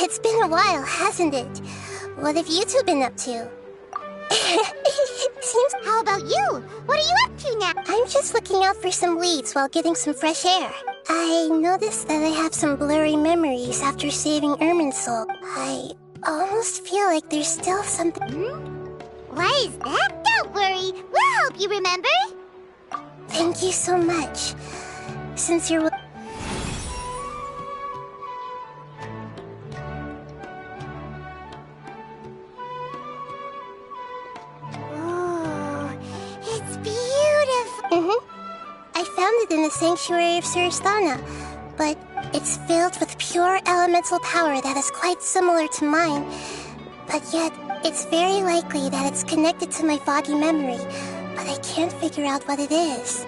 It's been a while, hasn't it? What have you two been up to? How about you? What are you up to now? I'm just looking out for some leads while getting some fresh air. I noticed that I have some blurry memories after saving Ermin's soul. I almost feel like there's still something... Why is that? Don't worry. We'll help you remember. Thank you so much. Since you're... I found it in the Sanctuary of Suristana, but it's filled with pure elemental power that is quite similar to mine. But yet, it's very likely that it's connected to my foggy memory, but I can't figure out what it is.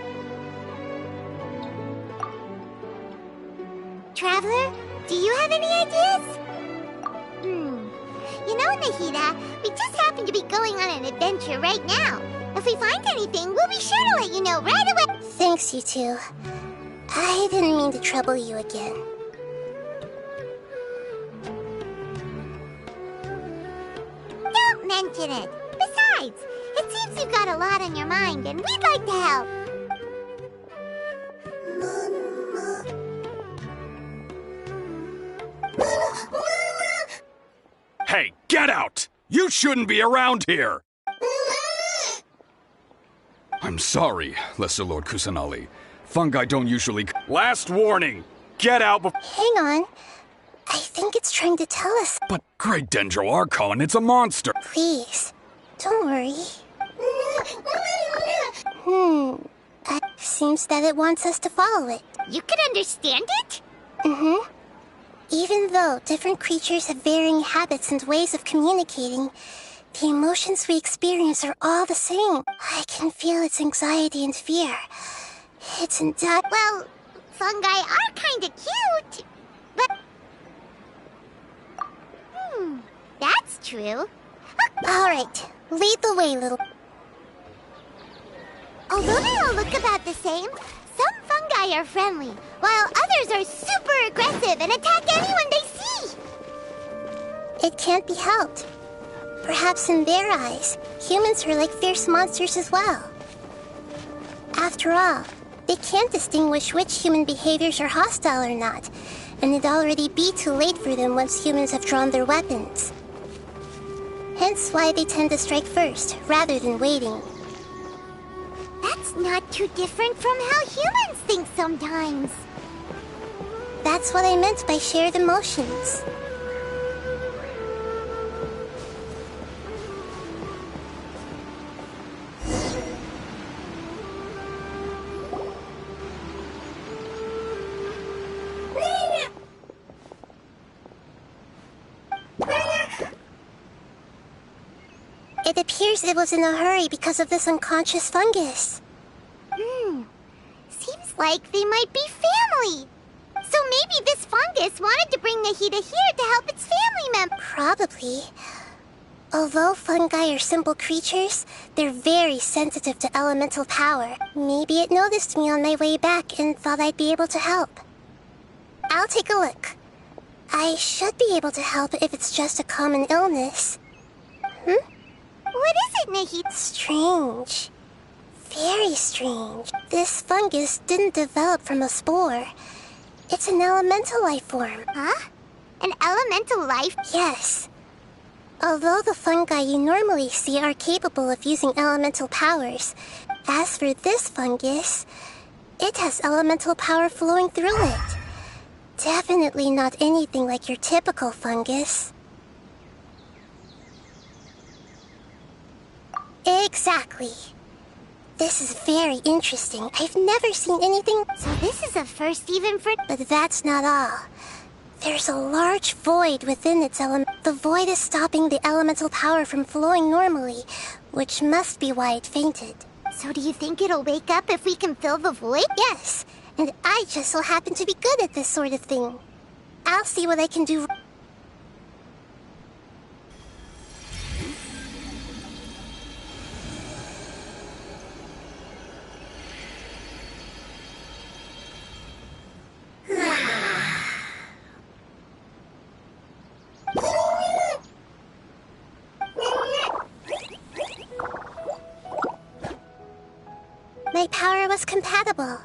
Traveler, do you have any ideas? You know, Nahida, we just happen to be going on an adventure right now. If we find anything, we'll be sure to let you know right away. Thanks, you two. I didn't mean to trouble you again. Don't mention it. Besides, it seems you've got a lot on your mind, and we'd like to help. Hey, get out! You shouldn't be around here! I'm sorry, Lesser Lord Kusanali. Fungi don't usually... Last warning! Get out before... Hang on. I think it's trying to tell us... But Great Dendro Archon, it's a monster! Please, don't worry. Seems that it wants us to follow it. You can understand it? Even though different creatures have varying habits and ways of communicating, the emotions we experience are all the same. I can feel its anxiety and fear. It's Well, fungi are kinda cute, but... that's true. Alright, lead the way, little... Although they all look about the same, some fungi are friendly, while others are super aggressive and attack anyone they see. It can't be helped. Perhaps in their eyes, humans are like fierce monsters as well. After all, they can't distinguish which human behaviors are hostile or not, and it'd already be too late for them once humans have drawn their weapons. Hence why they tend to strike first, rather than waiting. That's not too different from how humans think sometimes. That's what I meant by shared emotions. It appears it was in a hurry because of this unconscious fungus. Seems like they might be family. So maybe this fungus wanted to bring Nahida here to help its family members. Probably. Although fungi are simple creatures, they're very sensitive to elemental power. Maybe it noticed me on my way back and thought I'd be able to help. I'll take a look. I should be able to help if it's just a common illness. What is it, Nahida? Strange. Very strange. This fungus didn't develop from a spore. It's an elemental life form. Huh? An elemental life? Yes. Although the fungi you normally see are capable of using elemental powers, as for this fungus, it has elemental power flowing through it. Definitely not anything like your typical fungus. Exactly. This is very interesting. I've never seen anything... So this is a first even for... But that's not all. There's a large void within its element. The void is stopping the elemental power from flowing normally, which must be why it fainted. So do you think it'll wake up if we can fill the void? Yes, and I just so happen to be good at this sort of thing. I'll see what I can do. my power was compatible.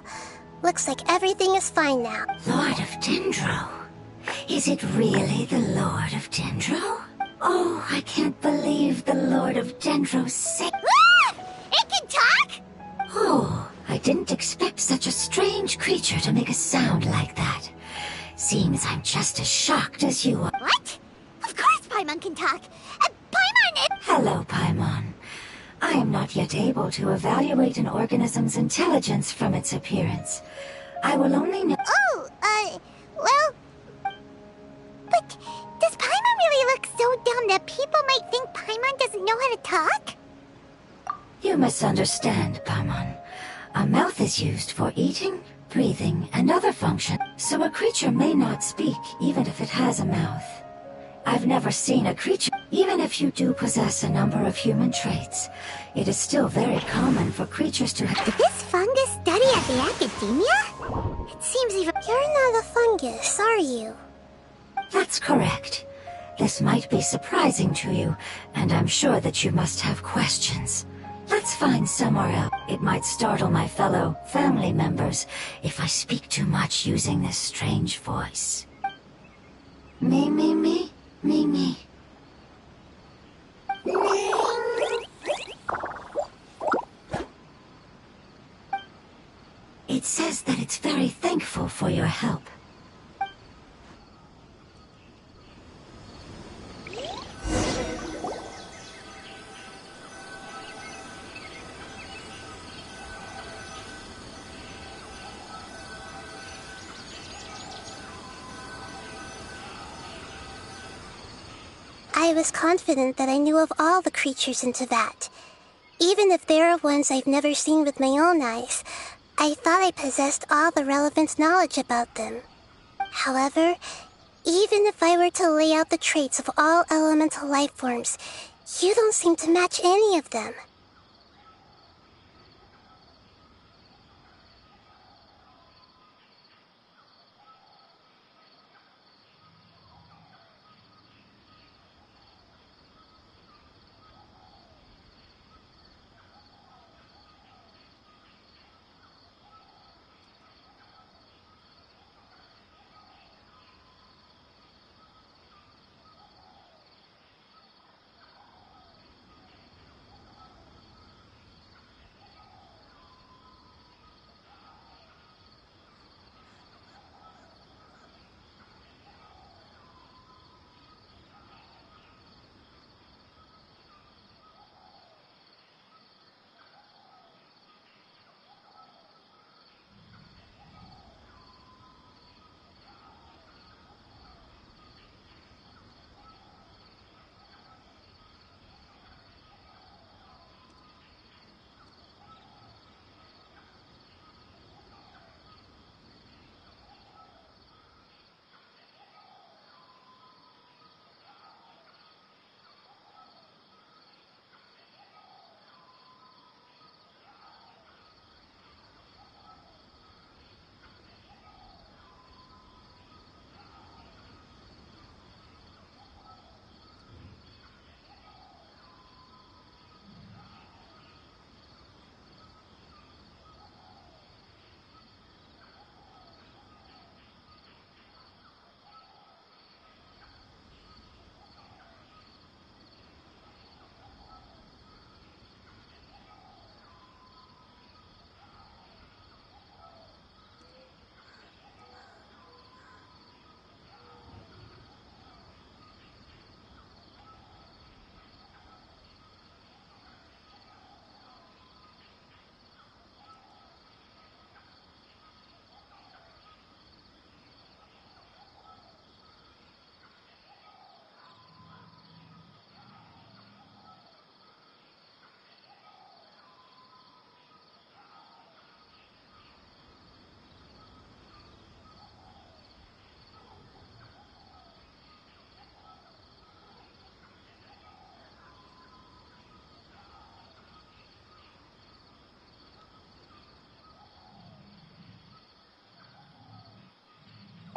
Looks like everything is fine now. Lord of Dendro? Is it really the Lord of Dendro? Oh, I can't believe the Lord of Dendro's sick. Ah! It can talk? Oh, I didn't expect such a strange creature to make a sound like that. Seems I'm just as shocked as you are. What? Of course Paimon can talk. Paimon is... Hello, Paimon. I am not yet able to evaluate an organism's intelligence from its appearance. I will only know... Oh, well... But does Paimon really look so dumb that people might think Paimon doesn't know how to talk? You misunderstand, Paimon. A mouth is used for eating, breathing, and other functions, so a creature may not speak even if it has a mouth. I've never seen a creature... Even if you do possess a number of human traits, it is still very common for creatures to have... Did this fungus study at the academia? It seems even... You're not a fungus, are you? That's correct. This might be surprising to you, and I'm sure that you must have questions. Let's find somewhere else. It might startle my fellow family members if I speak too much using this strange voice. Me, me, me, me, me. It says that it's very thankful for your help. I was confident that I knew of all the creatures in Teyvat. Even if there are ones I've never seen with my own eyes, I thought I possessed all the relevant knowledge about them. However, even if I were to lay out the traits of all elemental life forms, you don't seem to match any of them.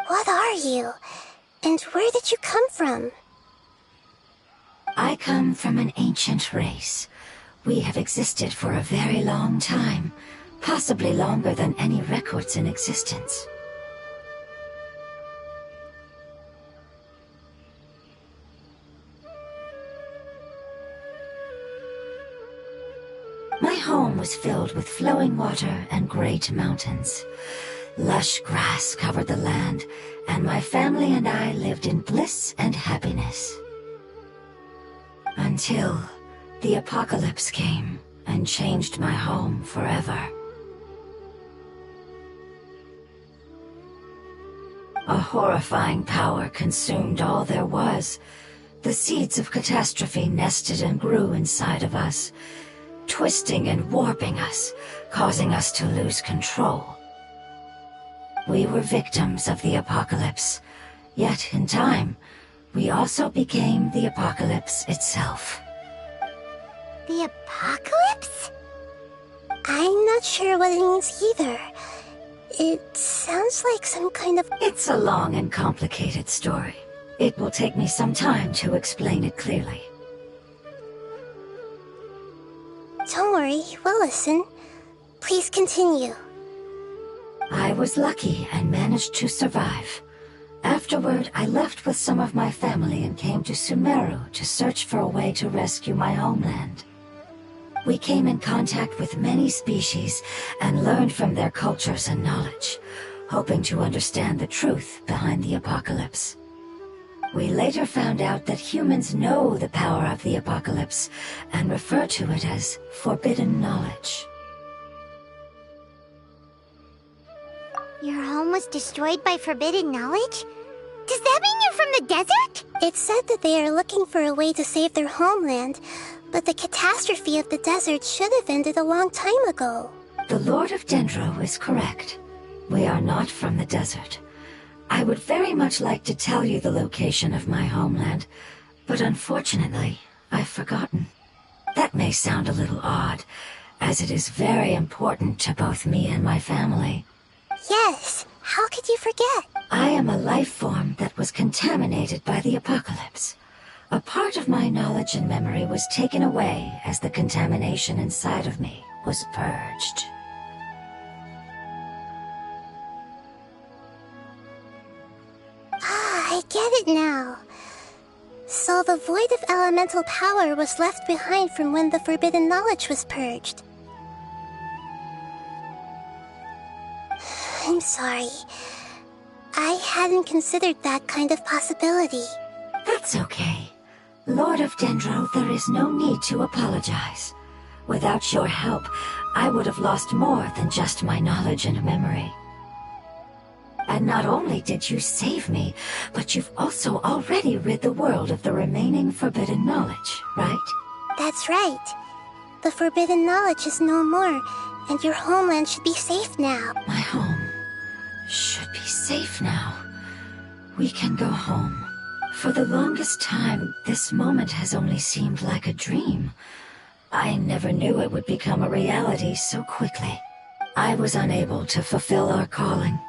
What are you? And where did you come from? I come from an ancient race. We have existed for a very long time, Possibly longer than any records in existence. My home was filled with flowing water and great mountains. Lush grass covered the land, and my family and I lived in bliss and happiness. Until the apocalypse came and changed my home forever. A horrifying power consumed all there was. The seeds of catastrophe nested and grew inside of us, twisting and warping us, causing us to lose control. We were victims of the apocalypse, yet in time, we also became the apocalypse itself. The apocalypse? I'm not sure what it means either. It sounds like some kind of... It's a long and complicated story. It will take me some time to explain it clearly. Don't worry, we'll listen. Please continue. I was lucky and managed to survive. Afterward, I left with some of my family and came to Sumeru to search for a way to rescue my homeland. We came in contact with many species and learned from their cultures and knowledge, hoping to understand the truth behind the apocalypse. We later found out that humans know the power of the apocalypse and refer to it as forbidden knowledge. Your home was destroyed by forbidden knowledge? Does that mean you're from the desert? It said that they are looking for a way to save their homeland, but the catastrophe of the desert should have ended a long time ago. The Lord of Dendro is correct. We are not from the desert. I would very much like to tell you the location of my homeland, but unfortunately, I've forgotten. That may sound a little odd, as it is very important to both me and my family. Yes, how could you forget? I am a life form that was contaminated by the apocalypse. A part of my knowledge and memory was taken away as the contamination inside of me was purged. I get it now. So the void of elemental power was left behind from when the forbidden knowledge was purged. I'm sorry. I hadn't considered that kind of possibility. That's okay. Lord of Dendro, there is no need to apologize. Without your help, I would have lost more than just my knowledge and memory. And not only did you save me, but you've also already rid the world of the remaining forbidden knowledge, right? That's right. The forbidden knowledge is no more, and your homeland should be safe now. My home should be safe now. We can go home. For the longest time, this moment has only seemed like a dream. I never knew it would become a reality so quickly. I was unable to fulfill our calling.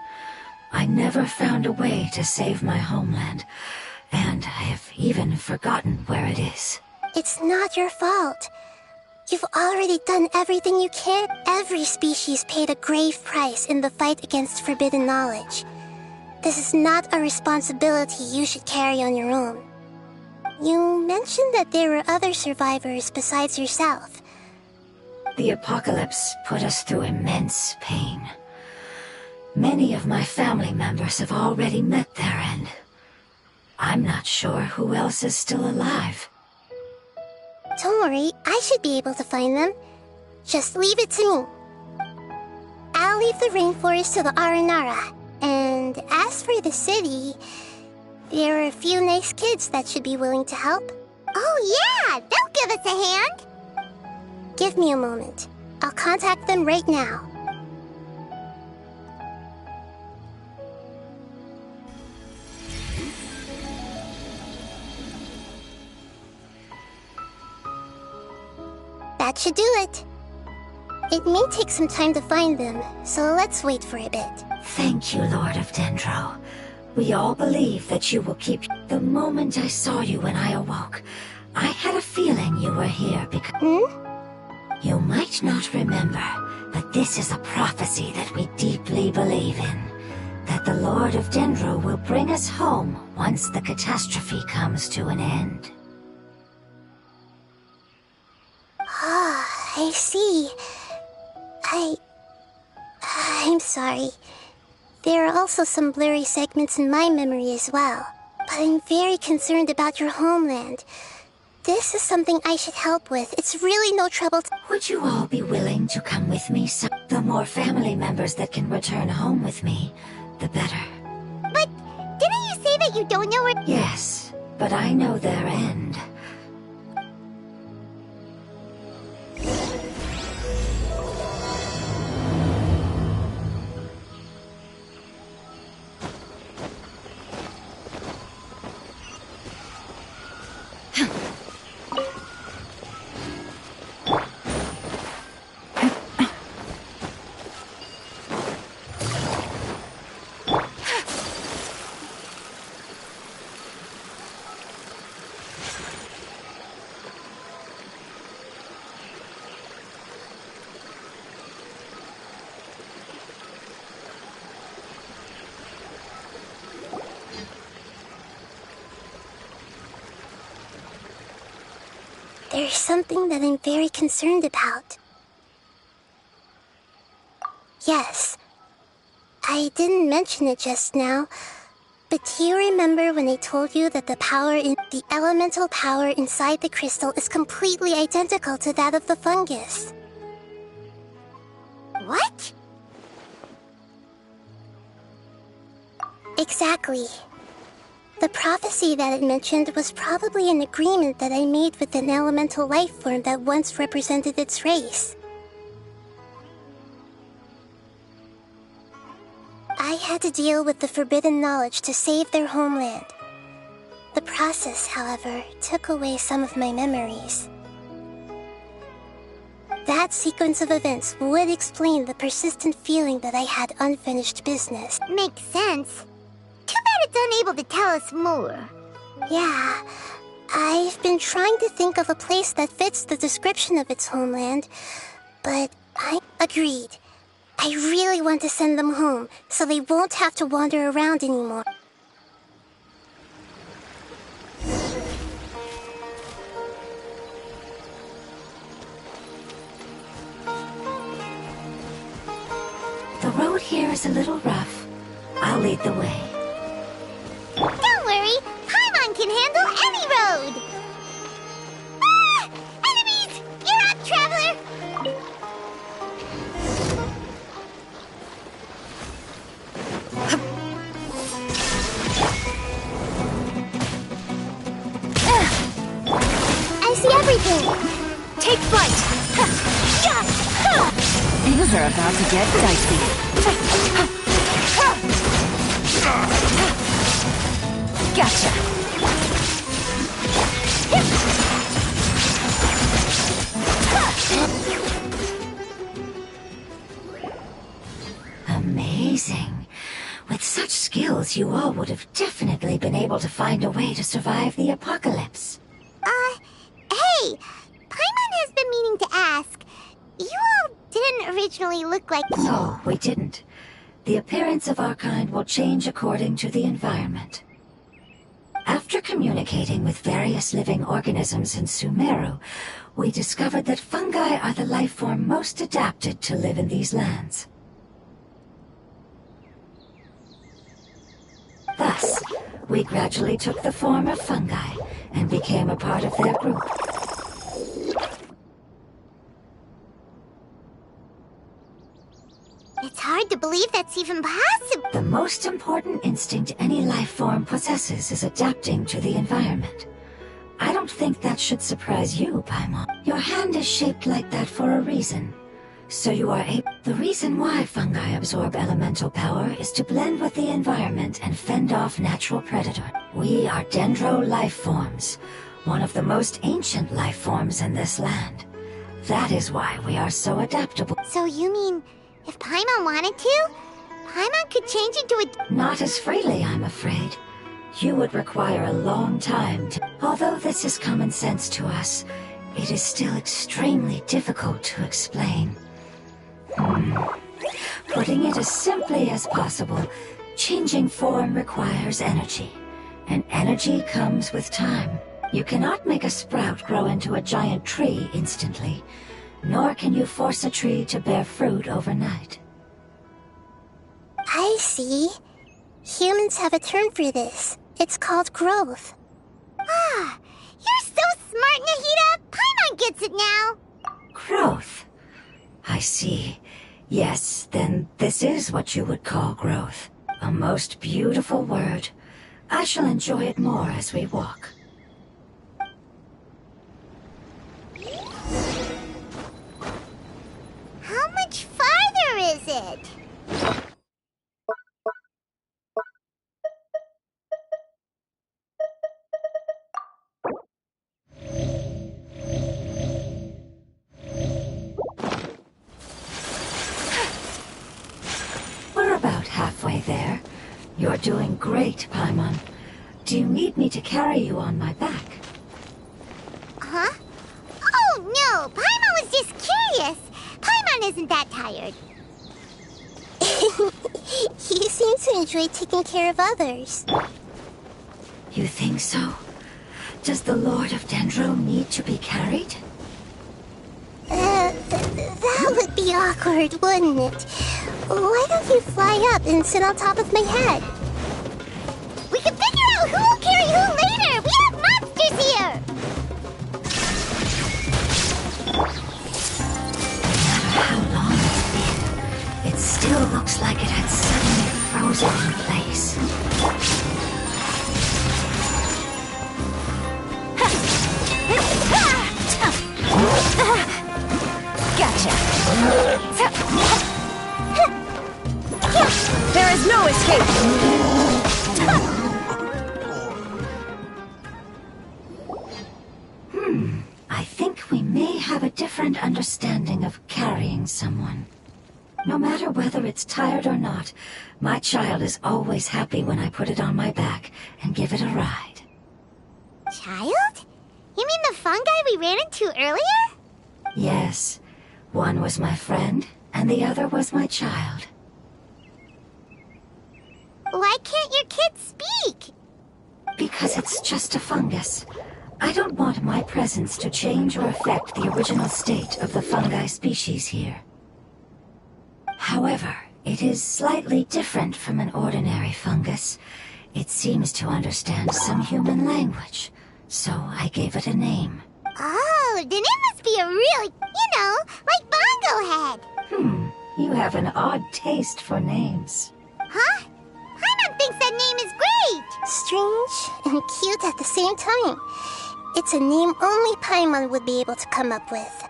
I never found a way to save my homeland, and I have even forgotten where it is. It's not your fault. You've already done everything you can. Every species paid a grave price in the fight against forbidden knowledge. This is not a responsibility you should carry on your own. You mentioned that there were other survivors besides yourself. The apocalypse put us through immense pain. Many of my family members have already met their end. I'm not sure who else is still alive. Don't worry, I should be able to find them. Just leave it to me. I'll leave the rainforest to the Aranara. And as for the city, there are a few nice kids that should be willing to help. Oh yeah, they'll give us a hand. Give me a moment. I'll contact them right now. That should do it. It may take some time to find them, so let's wait for a bit. Thank you, Lord of Dendro. We all believe that you will keep... The moment I saw you when I awoke, I had a feeling you were here because... You might not remember, but this is a prophecy that we deeply believe in. That the Lord of Dendro will bring us home once the catastrophe comes to an end. Ah, I see. I'm sorry. There are also some blurry segments in my memory as well. But I'm very concerned about your homeland. This is something I should help with. It's really no trouble Would you all be willing to come with me? The more family members that can return home with me, the better. But didn't you say that you don't know where— Yes, but I know their end. There's something that I'm very concerned about. Yes. I didn't mention it just now, but do you remember when I told you that the elemental power inside the crystal is completely identical to that of the fungus? What? Exactly. The prophecy that it mentioned was probably an agreement that I made with an elemental life form that once represented its race. I had to deal with the forbidden knowledge to save their homeland. The process, however, took away some of my memories. That sequence of events would explain the persistent feeling that I had unfinished business. Makes sense. Too bad it's unable to tell us more. Yeah, I've been trying to think of a place that fits the description of its homeland, but I agreed. I really want to send them home, so they won't have to wander around anymore. The road here is a little rough. I'll lead the way. Don't worry, Paimon can handle any road! Ah! Enemies! You're up, traveler! I see everything! Take flight! Things are about to get dicey. Gotcha. Amazing. With such skills, you all would have definitely been able to find a way to survive the apocalypse. Hey! Paimon has been meaning to ask. You all didn't originally look like— No, we didn't. The appearance of our kind will change according to the environment. After communicating with various living organisms in Sumeru, we discovered that fungi are the life form most adapted to live in these lands. Thus, we gradually took the form of fungi and became a part of their group. It's hard to believe that's even possible. The most important instinct any life form possesses is adapting to the environment. I don't think that should surprise you, Paimon. Your hand is shaped like that for a reason. So you are able— The reason why fungi absorb elemental power is to blend with the environment and fend off natural predator. We are dendro life forms, one of the most ancient life forms in this land. That is why we are so adaptable. So you mean, if Paimon wanted to, Paimon could change into a— Not as freely, I'm afraid. You would require a long time to— Although this is common sense to us, it is still extremely difficult to explain. Putting it as simply as possible, changing form requires energy, and energy comes with time. You cannot make a sprout grow into a giant tree instantly, nor can you force a tree to bear fruit overnight. I see. Humans have a term for this. It's called growth. Ah, you're so smart, Nahida! Paimon gets it now! Growth. I see. Yes, then this is what you would call growth. A most beautiful word. I shall enjoy it more as we walk. How much farther is it? We're about halfway there. You're doing great, Paimon. Do you need me to carry you on my back? Huh? Oh no, Paimon was just curious. Paimon isn't that tired. You seem to enjoy taking care of others. You think so? Does the Lord of Dendro need to be carried? That would be awkward, wouldn't it? Why don't you fly up and sit on top of my head? We can figure out who will carry who later! We have monsters here! No matter how long it's been, it still looks like it had suddenly frozen in place. Gotcha. There is no escape. I think we may have a different understanding of carrying someone. No matter whether it's tired or not, my child is always happy when I put it on my back and give it a ride. Child? You mean the fungi we ran into earlier? Yes, one was my friend, and the other was my child. Why can't your kid speak? Because it's just a fungus. I don't want my presence to change or affect the original state of the fungi species here. However, it is slightly different from an ordinary fungus. It seems to understand some human language, so I gave it a name. Oh, then it must be a really, like Bongo Head. You have an odd taste for names. Huh? Paimon thinks that name is great! Strange and cute at the same time. It's a name only Paimon would be able to come up with.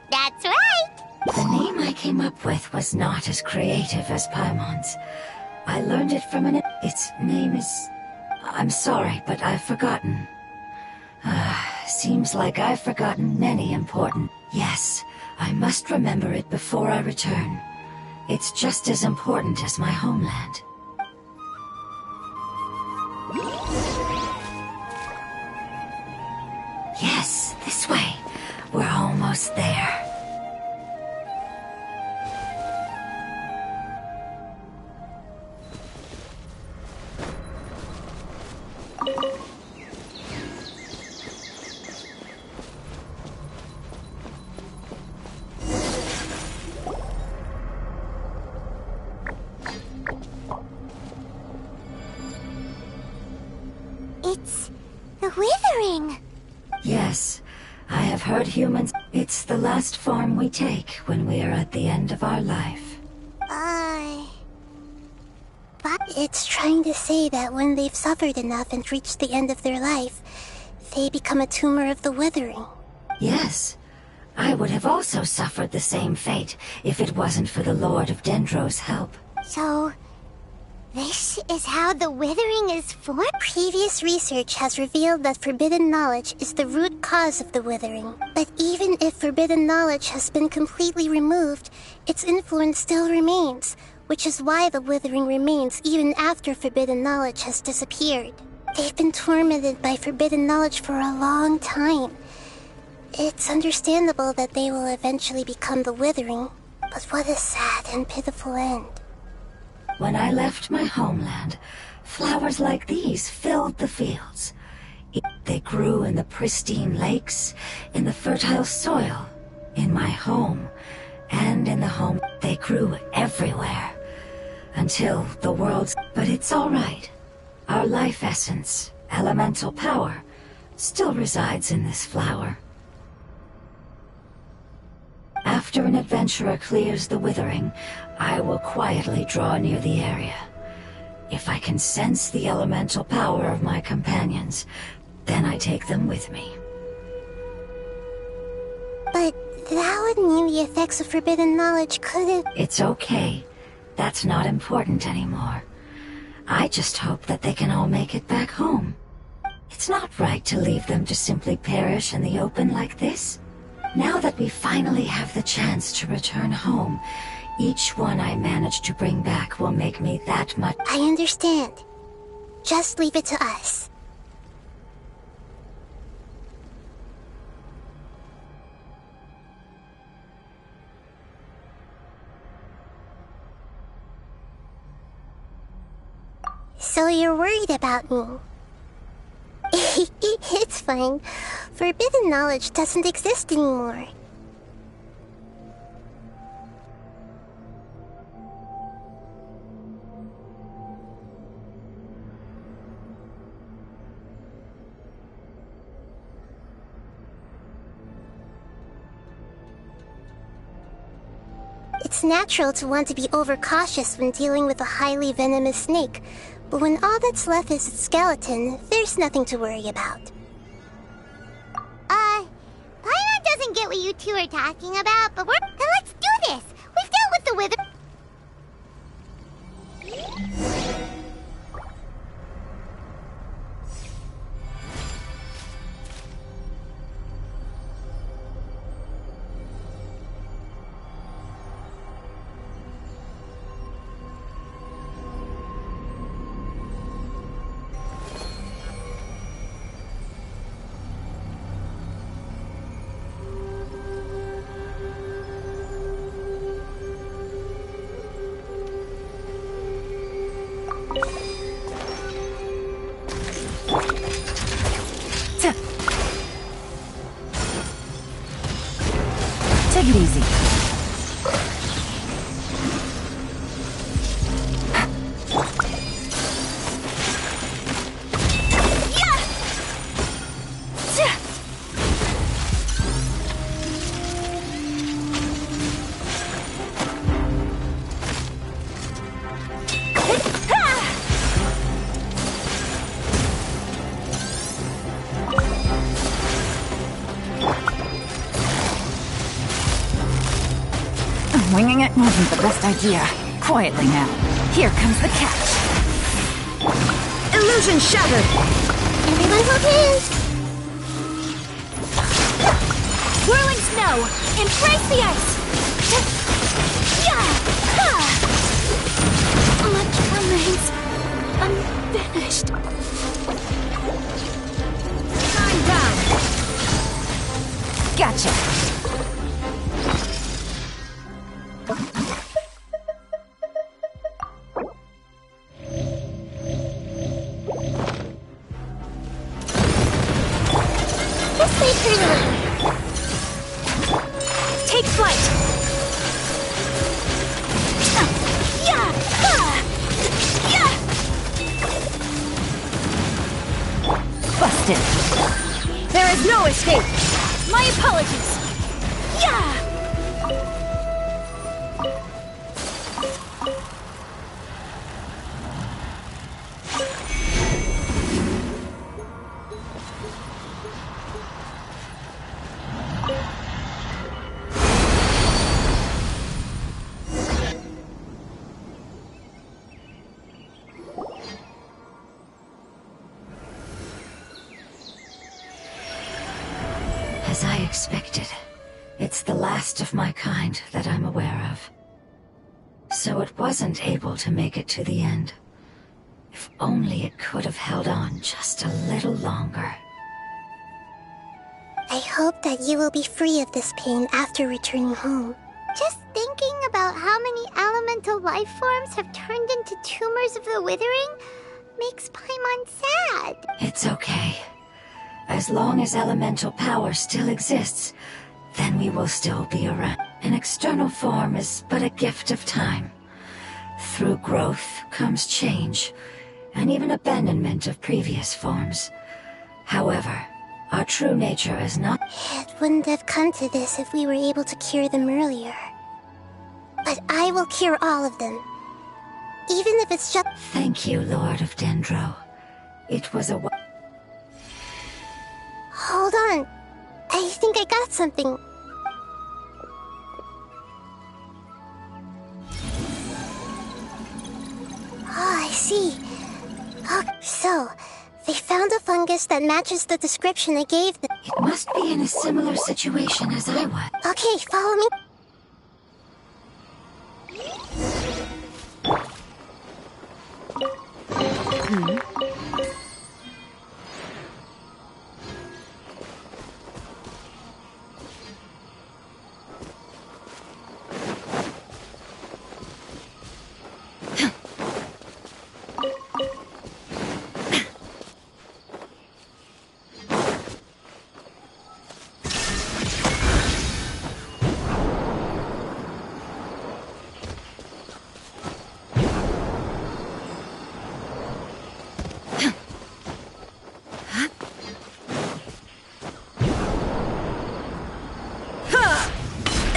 That's right! The name I came up with was not as creative as Paimon's. I learned it from Its name is... I'm sorry, but I've forgotten. Seems like I've forgotten many important... Yes, I must remember it before I return. It's just as important as my homeland. Yes, this way. We're almost there. It's the withering. Yes, I have heard humans... It's the last form we take when we are at the end of our life. But it's trying to say that when they've suffered enough and reached the end of their life, they become a tumor of the withering. Yes, I would have also suffered the same fate if it wasn't for the Lord of Dendro's help. So, this is how the withering is formed? Previous research has revealed that forbidden knowledge is the root cause of the withering. But even if forbidden knowledge has been completely removed, its influence still remains, which is why the withering remains even after forbidden knowledge has disappeared. They've been tormented by forbidden knowledge for a long time. It's understandable that they will eventually become the Withering, but what a sad and pitiful end. When I left my homeland, flowers like these filled the fields. They grew in the pristine lakes, in the fertile soil, in my home, and in the home. They grew everywhere. Until the world's... But it's all right. Our life essence, elemental power, still resides in this flower. After an adventurer clears the Withering, I will quietly draw near the area. If I can sense the elemental power of my companions, then I take them with me. But that would mean the effects of forbidden knowledge couldn't... It's okay. That's not important anymore. I just hope that they can all make it back home. It's not right to leave them to simply perish in the open like this. Now that we finally have the chance to return home, each one I manage to bring back will make me that much... I understand. Just leave it to us. So you're worried about me? It's fine. Forbidden knowledge doesn't exist anymore. It's natural to want to be overcautious when dealing with a highly venomous snake, but when all that's left is its skeleton, there's nothing to worry about. Paimon doesn't get what you two are talking about, but then let's do this! We've dealt with the Wither... Take it easy. Winging it wasn't the best idea. Quietly now. Here comes the catch. Illusion shattered! Everyone hold hands! Whirling snow! Embrace the ice! Much remains unfinished. Time down! Gotcha! Take flight! Busted! There is no escape! My apologies! As I expected, it's the last of my kind that I'm aware of. So it wasn't able to make it to the end. If only it could have held on just a little longer. I I hope that you will be free of this pain after returning home. Just thinking about how many elemental life forms have turned into tumors of the withering makes Paimon sad. It's okay. As long as elemental power still exists, then we will still be around. An external form is but a gift of time. Through growth comes change, and even abandonment of previous forms. However, our true nature is not... It wouldn't have come to this if we were able to cure them earlier. But I will cure all of them. Even if it's just... Thank you, Lord of Dendro. It was a... Hold on. I think I got something. Oh, I see. Oh, so, they found a fungus that matches the description I gave them. It must be in a similar situation as I was. Okay, follow me.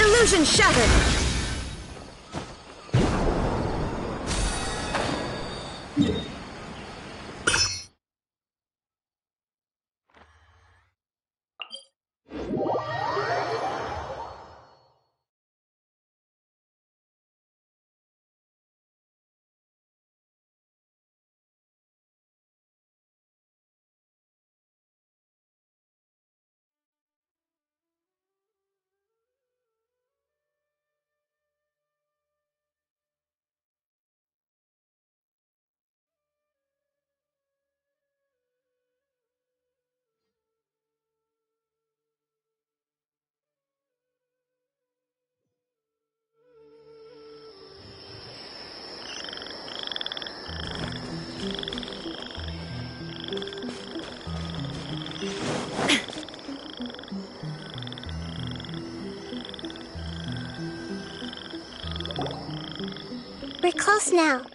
Illusion shattered! We're close now.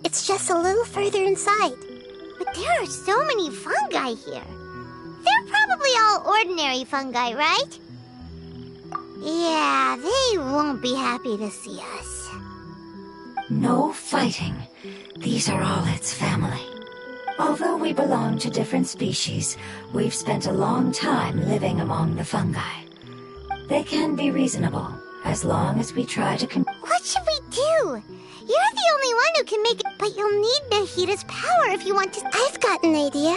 It's just a little further inside. But there are so many fungi here. They're probably all ordinary fungi, right? Yeah, they won't be happy to see us. No fighting. These are all its family. Although we belong to different species, we've spent a long time living among the fungi. They can be reasonable, as long as we try to What should we do? You're the only one who can make it, but you'll need Nahita's power if you want to... I've got an idea.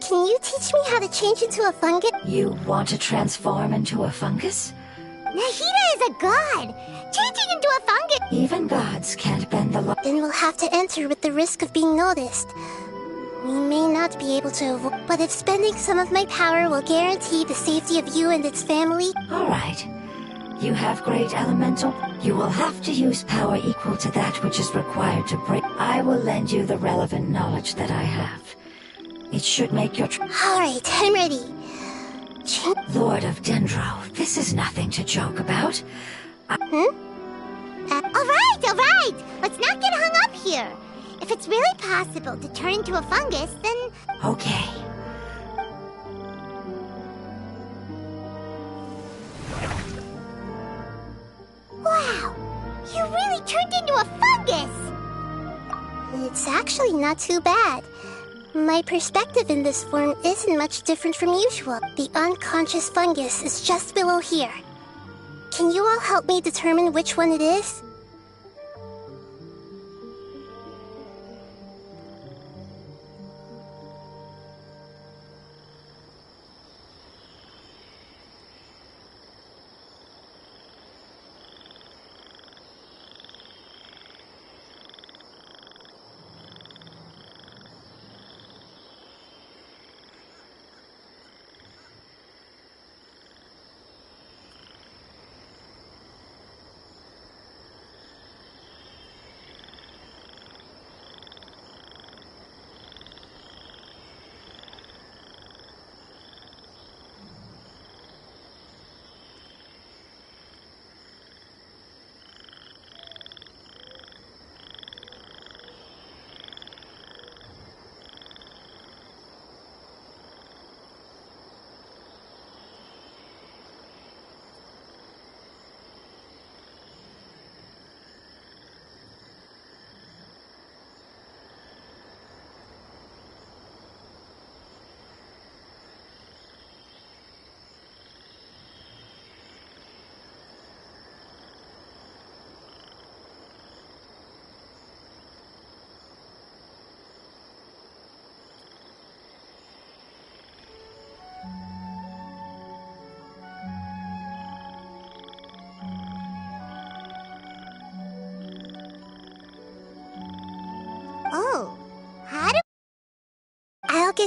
Can you teach me how to change into a fungus? You want to transform into a fungus? Nahita is a god! Changing into a fungus... Even gods can't bend the law. Then we'll have to enter with the risk of being noticed. We may not be able to avoid, but if spending some of my power will guarantee the safety of you and its family... All right. You have great elemental. You will have to use power equal to that which is required to break. I will lend you the relevant knowledge that I have. It should make your... Alright, I'm ready. Lord of Dendro, this is nothing to joke about. Alright! Let's not get hung up here. If it's really possible to turn into a fungus, then... Okay. Wow! You really turned into a fungus! It's actually not too bad. My perspective in this form isn't much different from usual. The unconscious fungus is just below here. Can you all help me determine which one it is?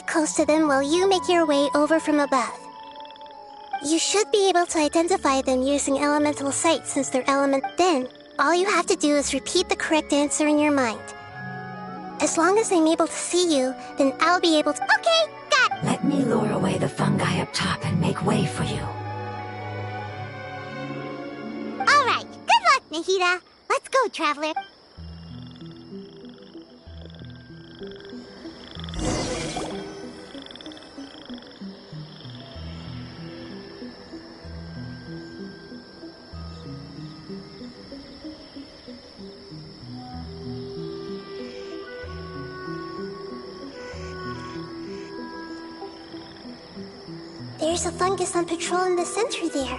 stay close to them while you make your way over from above. You should be able to identify them using elemental sight since they're element. Then, all you have to do is repeat the correct answer in your mind. As long as I'm able to see you, then I'll be able to— Okay, got it. Let me lure away the fungi up top and make way for you. Alright, good luck, Nahida. Let's go, Traveler. There's a fungus on patrol in the center there.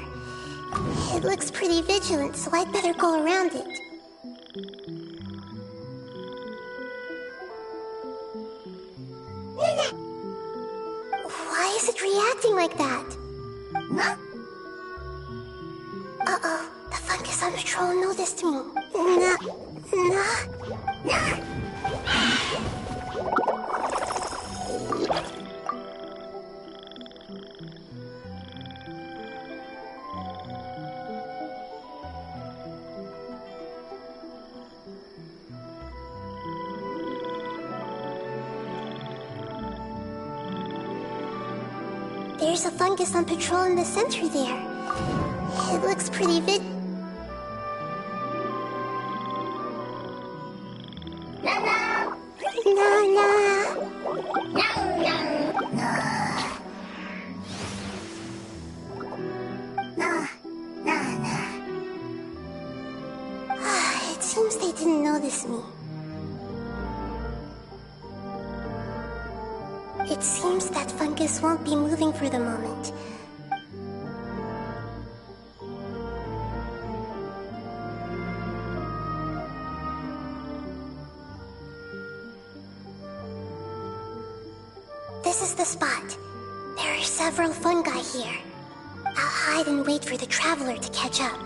It looks pretty vigilant, so I'd better go around it. Why is it reacting like that? Uh-oh, the fungus on patrol noticed me. There's a fungus on patrol in the center there. It looks pretty It seems they didn't notice me. It seems that fungus won't be moving for the moment. This is the spot. There are several fungi here. I'll hide and wait for the traveler to catch up.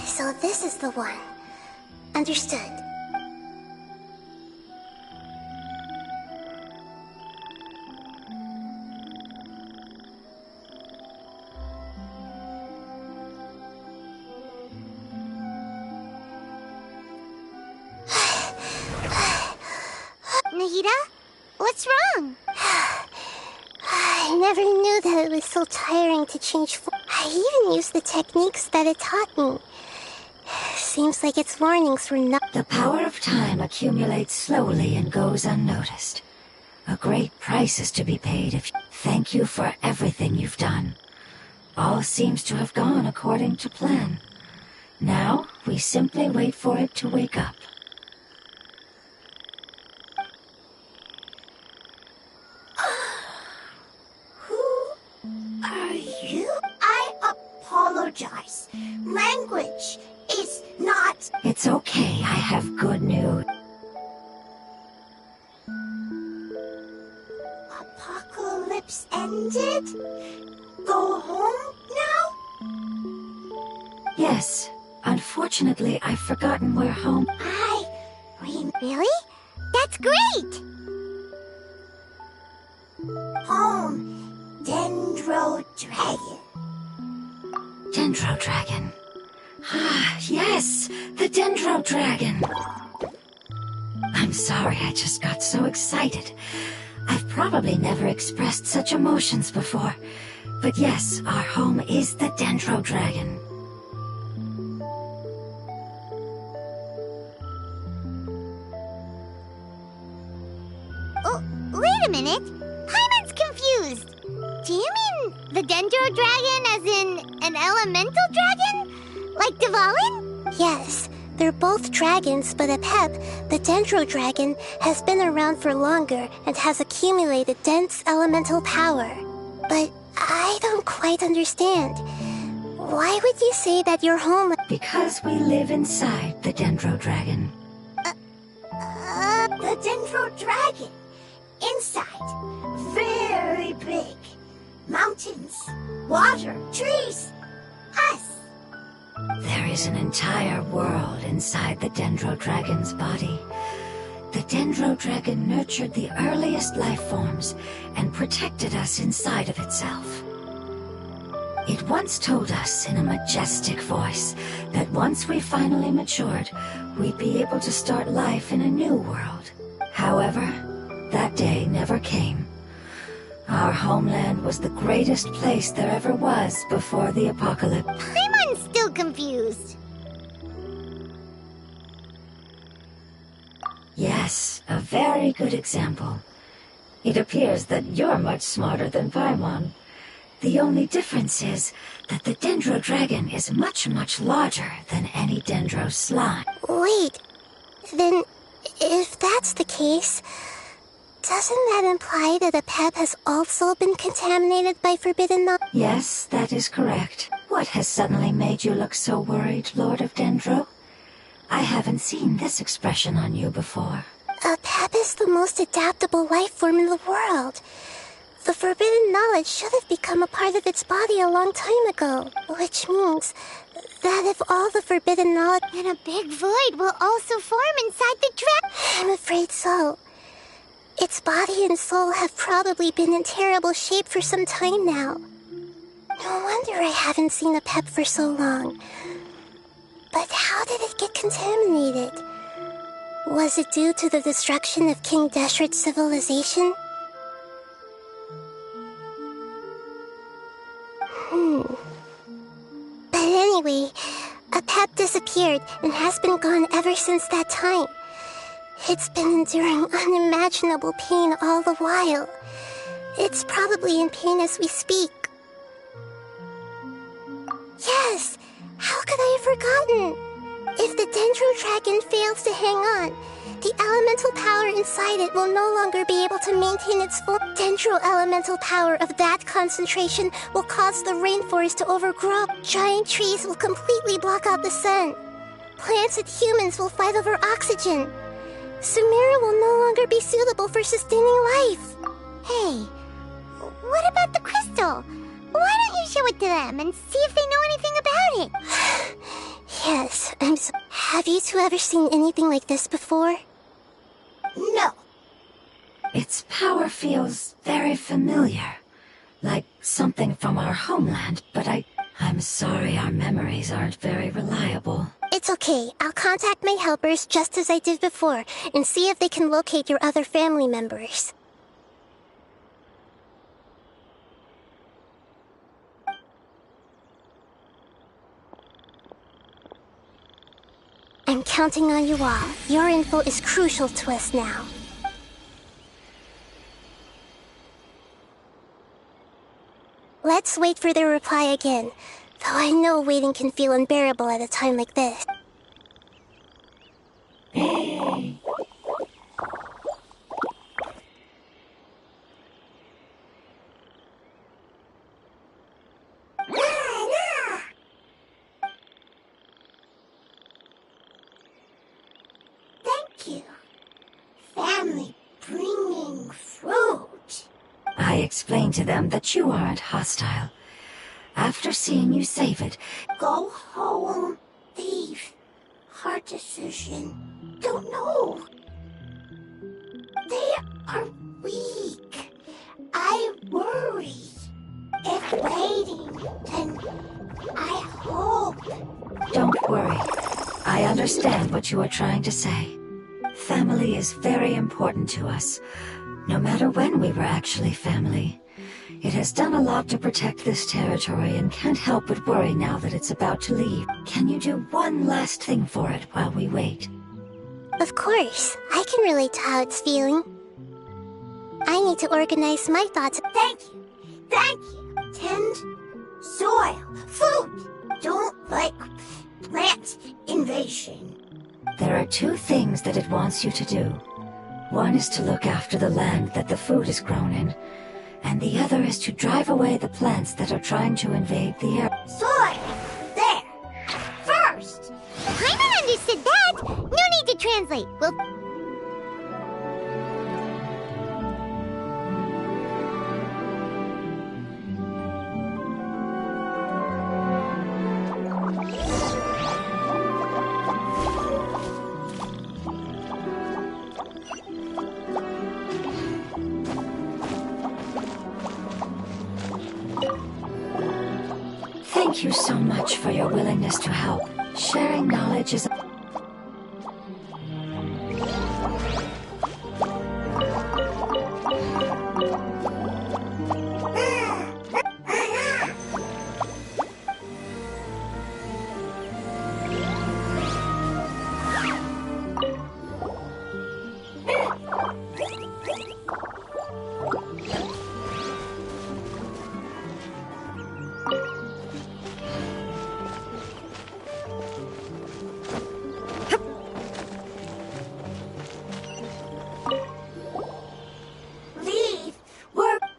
So this is the one. Understood. Nahida? What's wrong? I never knew that it was so tiring to change form. I even used the techniques that it taught me. Seems like its warnings were not— The power of time accumulates slowly and goes unnoticed. A great price is to be paid if— Thank you for everything you've done. All seems to have gone according to plan. Now, we simply wait for it to wake up. Are you? I apologize. Language is not— It's okay, I have good news. Apocalypse ended? Go home now? Yes, unfortunately, I've forgotten where home— Really? That's great! Home. Dendro Dragon. Dendro Dragon. Ah, yes, the Dendro Dragon. I'm sorry, I just got so excited. I've probably never expressed such emotions before. But yes, our home is the Dendro Dragon. Oh, wait a minute. Paimon's confused. Do you mean the Dendro Dragon as in an elemental dragon? Like Dvalin? Yes, they're both dragons, but Apep, the Dendro Dragon, has been around for longer and has accumulated dense elemental power. But I don't quite understand. Why would you say that your home... Because we live inside the Dendro Dragon. The Dendro Dragon. Inside. Very big. Mountains. Water. Trees. Us. There is an entire world inside the Dendro Dragon's body. The Dendro Dragon nurtured the earliest life forms and protected us inside of itself. It once told us in a majestic voice that once we finally matured, we'd be able to start life in a new world. However, that day never came. Our homeland was the greatest place there ever was before the apocalypse. Paimon's still confused. Yes, a very good example. It appears that you're much smarter than Paimon. The only difference is that the Dendro Dragon is much, much larger than any Dendro slime. Wait, then if that's the case, doesn't that imply that the pep has also been contaminated by forbidden knowledge? Yes, that is correct. What has suddenly made you look so worried, Lord of Dendro? I haven't seen this expression on you before. A pep is the most adaptable life form in the world. The forbidden knowledge should have become a part of its body a long time ago, which means that if all the forbidden knowledge... Then a big void will also form inside the dragon. I'm afraid so. Its body and soul have probably been in terrible shape for some time now. No wonder I haven't seen a pep for so long. But how did it get contaminated? Was it due to the destruction of King Deshret's civilization? But anyway, a pep disappeared and has been gone ever since that time. It's been enduring unimaginable pain all the while. It's probably in pain as we speak. Yes! How could I have forgotten? If the Dendro Dragon fails to hang on, the elemental power inside it will no longer be able to maintain its full Dendro elemental power of that concentration will cause the rainforest to overgrow. Giant trees will completely block out the sun. Plants and humans will fight over oxygen. Sumeru will no longer be suitable for sustaining life. Hey, what about the crystal? Why don't you show it to them and see if they know anything about it? Yes, I'm so... Have you two ever seen anything like this before? No. Its power feels very familiar. Like something from our homeland, but I'm sorry our memories aren't very reliable. It's okay. I'll contact my helpers just as I did before and see if they can locate your other family members. I'm counting on you all. Your info is crucial to us now. Let's wait for their reply again, though I know waiting can feel unbearable at a time like this. Thank you. Family bringing fruit. I explained to them that you aren't hostile. After seeing you save it, Go home, thief. Hard decision. Don't know. They are weak. I worry. If waiting, then I hope. don't worry. I understand what you are trying to say. Family is very important to us, no matter when we were actually family. It has done a lot to protect this territory and can't help but worry now that it's about to leave. Can you do one last thing for it while we wait? Of course, I can relate to how it's feeling. I need to organize my thoughts. Thank you. Thank you. Tend soil, food. Don't like plant invasion. There are two things that it wants you to do. One is to look after the land that the food is grown in, and the other is to drive away the plants that are trying to invade the area. Soil, translate. We'll... Thank you so much for your willingness to help. Sharing knowledge is...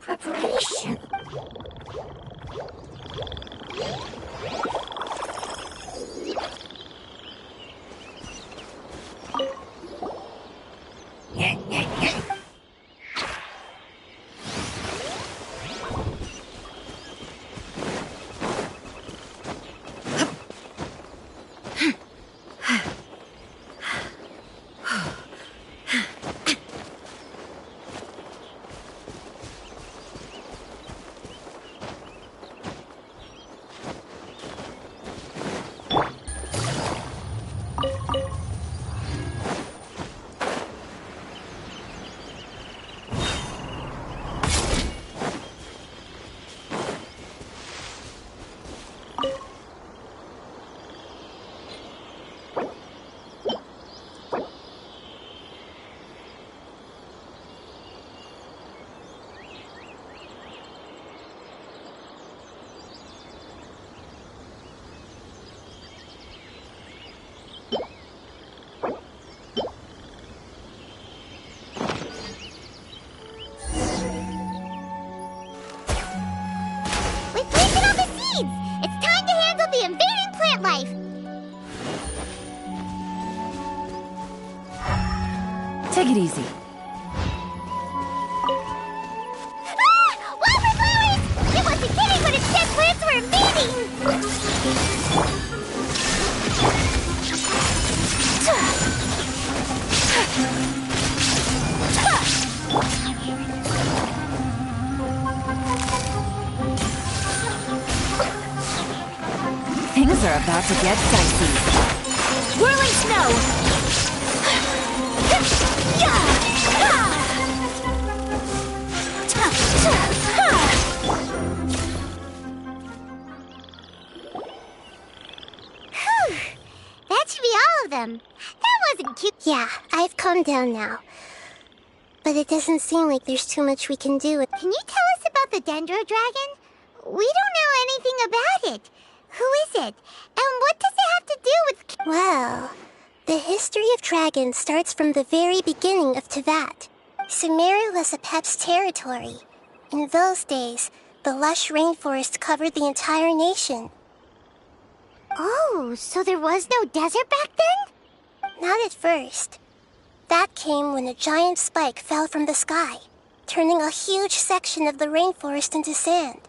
Preparation. Take it easy. Ah! Wildflowers! It wasn't kidding when it said plants were invading! Things are about to get dicey. Whirling snow! That should be all of them. That wasn't cute. Yeah, I've calmed down now. But it doesn't seem like there's too much we can do. Can you tell us about the Dendro Dragon? We don't know anything about it. Who is it? And what does it have to do with... Well, the history of dragons starts from the very beginning of Teyvat. Sumeru was Apep's territory. In those days, the lush rainforest covered the entire nation. Oh, so there was no desert back then? Not at first. That came when a giant spike fell from the sky, turning a huge section of the rainforest into sand.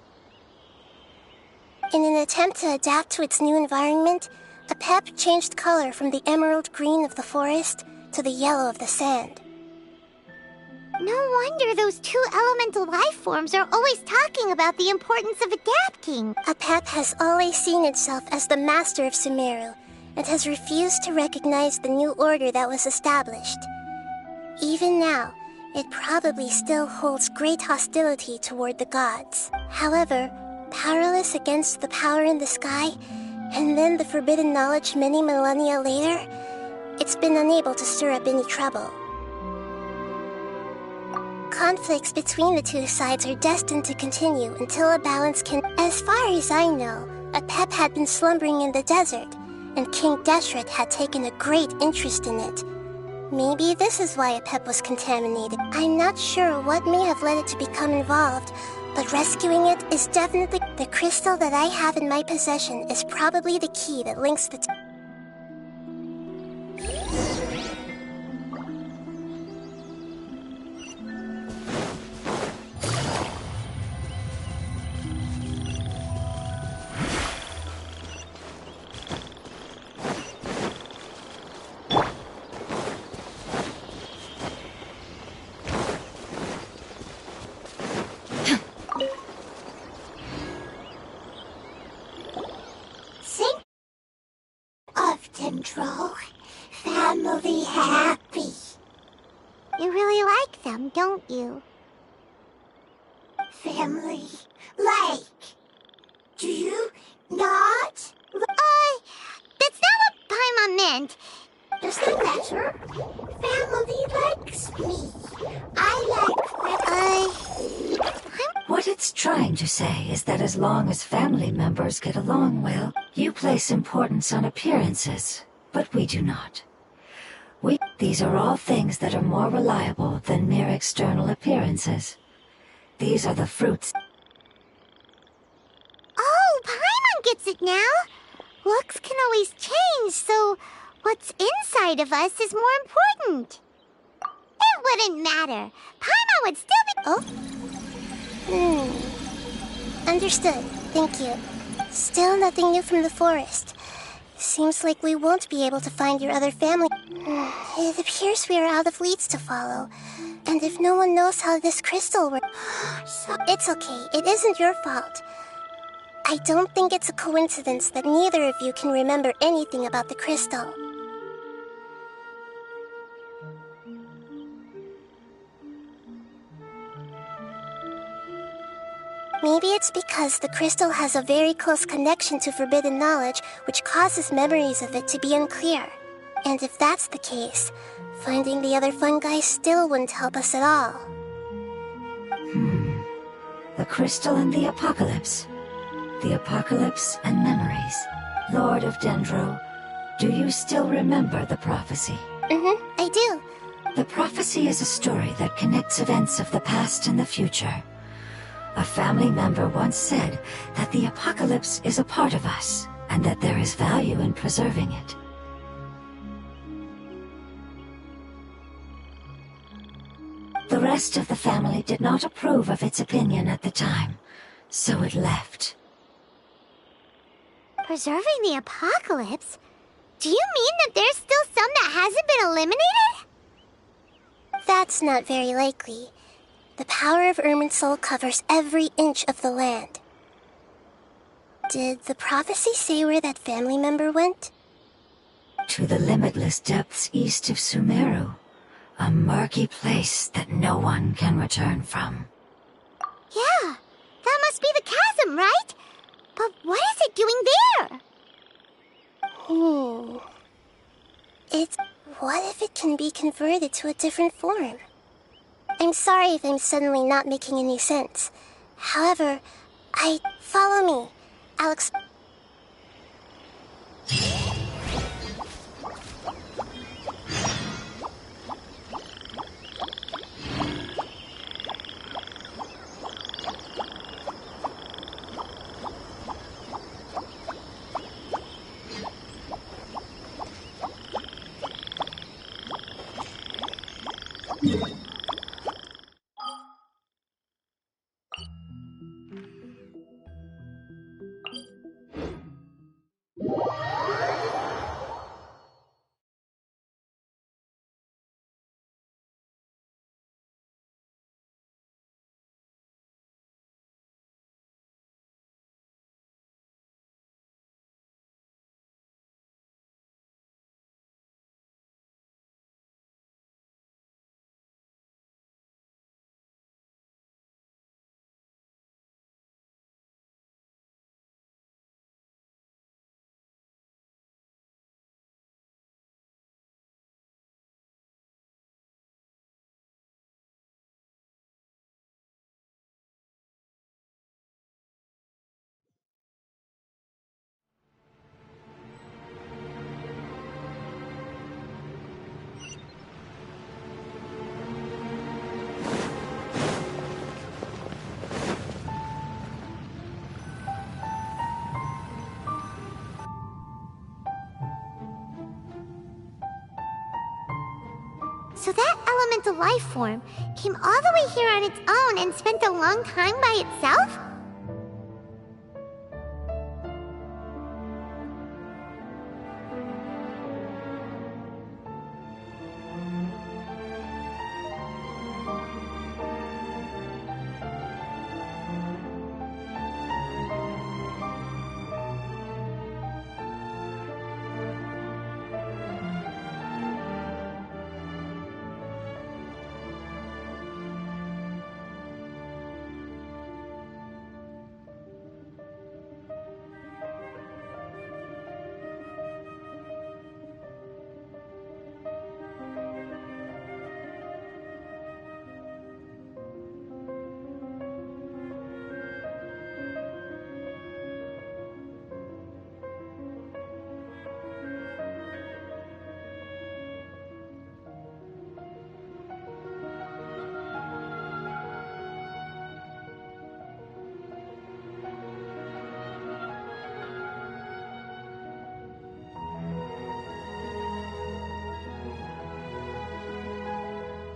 In an attempt to adapt to its new environment, Apep changed color from the emerald green of the forest to the yellow of the sand. No wonder those two elemental life forms are always talking about the importance of adapting. Apep has always seen itself as the master of Sumeru, and has refused to recognize the new order that was established. Even now, it probably still holds great hostility toward the gods. However, powerless against the power in the sky, and then the forbidden knowledge many millennia later, it's been unable to stir up any trouble. Conflicts between the two sides are destined to continue until a balance can... As far as I know, Apep had been slumbering in the desert, and King Deshret had taken a great interest in it. Maybe this is why Apep was contaminated. I'm not sure what may have led it to become involved, but rescuing it is definitely... The crystal that I have in my possession is probably the key that links the two. Dendro. Family happy. You really like them, don't you? Family like. Do you not? That's not what Paimon meant. Does that matter? Family likes me. What it's trying to say is that as long as family members get along well, you place importance on appearances, but we do not. These are all things that are more reliable than mere external appearances. These are the fruits. Oh, Paimon gets it now. Looks can always change, so what's inside of us is more important. It wouldn't matter. Paimon would still be... Oh? Understood. Thank you. Still nothing new from the forest. Seems like we won't be able to find your other family. It appears we are out of leads to follow. And if no one knows how this crystal works... It's okay. It isn't your fault. I don't think it's a coincidence that neither of you can remember anything about the crystal. Maybe it's because the crystal has a very close connection to forbidden knowledge, which causes memories of it to be unclear. And if that's the case, finding the other fungi still wouldn't help us at all. The crystal and the apocalypse. The apocalypse and memories. Lord of Dendro, do you still remember the prophecy? I do. The prophecy is a story that connects events of the past and the future. A family member once said that the apocalypse is a part of us, and that there is value in preserving it. The rest of the family did not approve of its opinion at the time, so it left. Preserving the apocalypse? Do you mean that there's still some that hasn't been eliminated? That's not very likely. The power of Irminsul covers every inch of the land. Did the prophecy say where that family member went? To the limitless depths east of Sumeru, a murky place that no one can return from. Yeah, that must be the chasm, right? But what is it doing there? What if it can be converted to a different form? I'm sorry if I'm suddenly not making any sense. However, follow me. I'll explain. So that elemental life form came all the way here on its own and spent a long time by itself?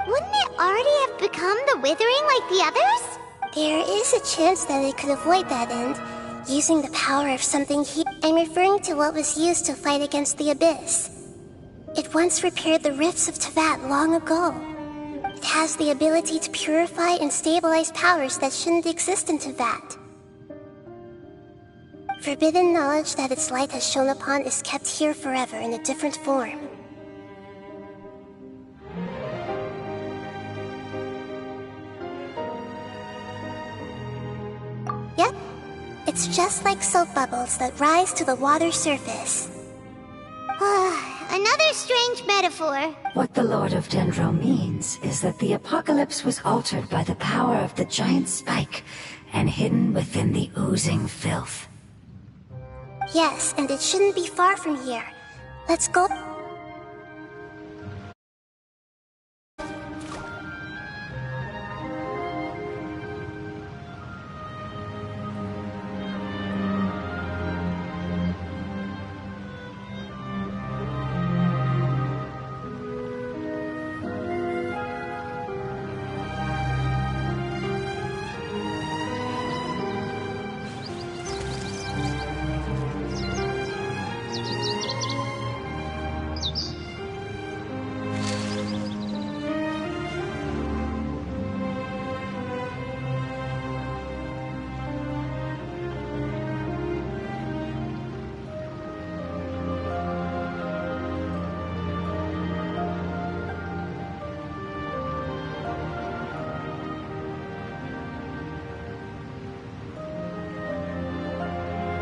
Wouldn't it already have become the Withering like the others? There is a chance that it could avoid that end, using the power of something I'm referring to what was used to fight against the Abyss. It once repaired the rifts of Teyvat long ago. It has the ability to purify and stabilize powers that shouldn't exist in Teyvat. Forbidden knowledge that its light has shone upon is kept here forever in a different form. Yep, it's just like soap bubbles that rise to the water's surface. Another strange metaphor. What the Lord of Dendro means is that the apocalypse was altered by the power of the giant spike and hidden within the oozing filth. Yes, and it shouldn't be far from here. Let's go.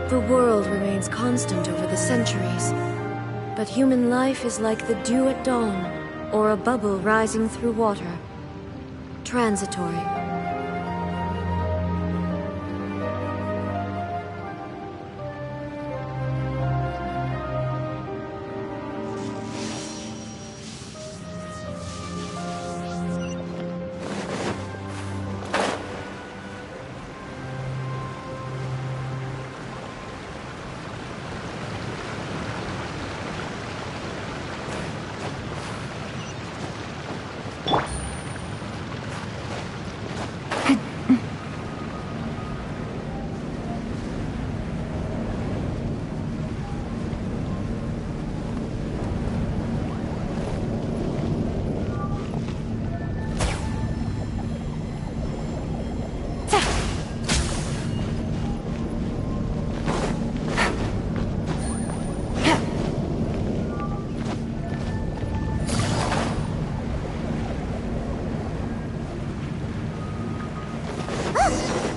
The world remains constant over the centuries, but human life is like the dew at dawn, or a bubble rising through water. Transitory.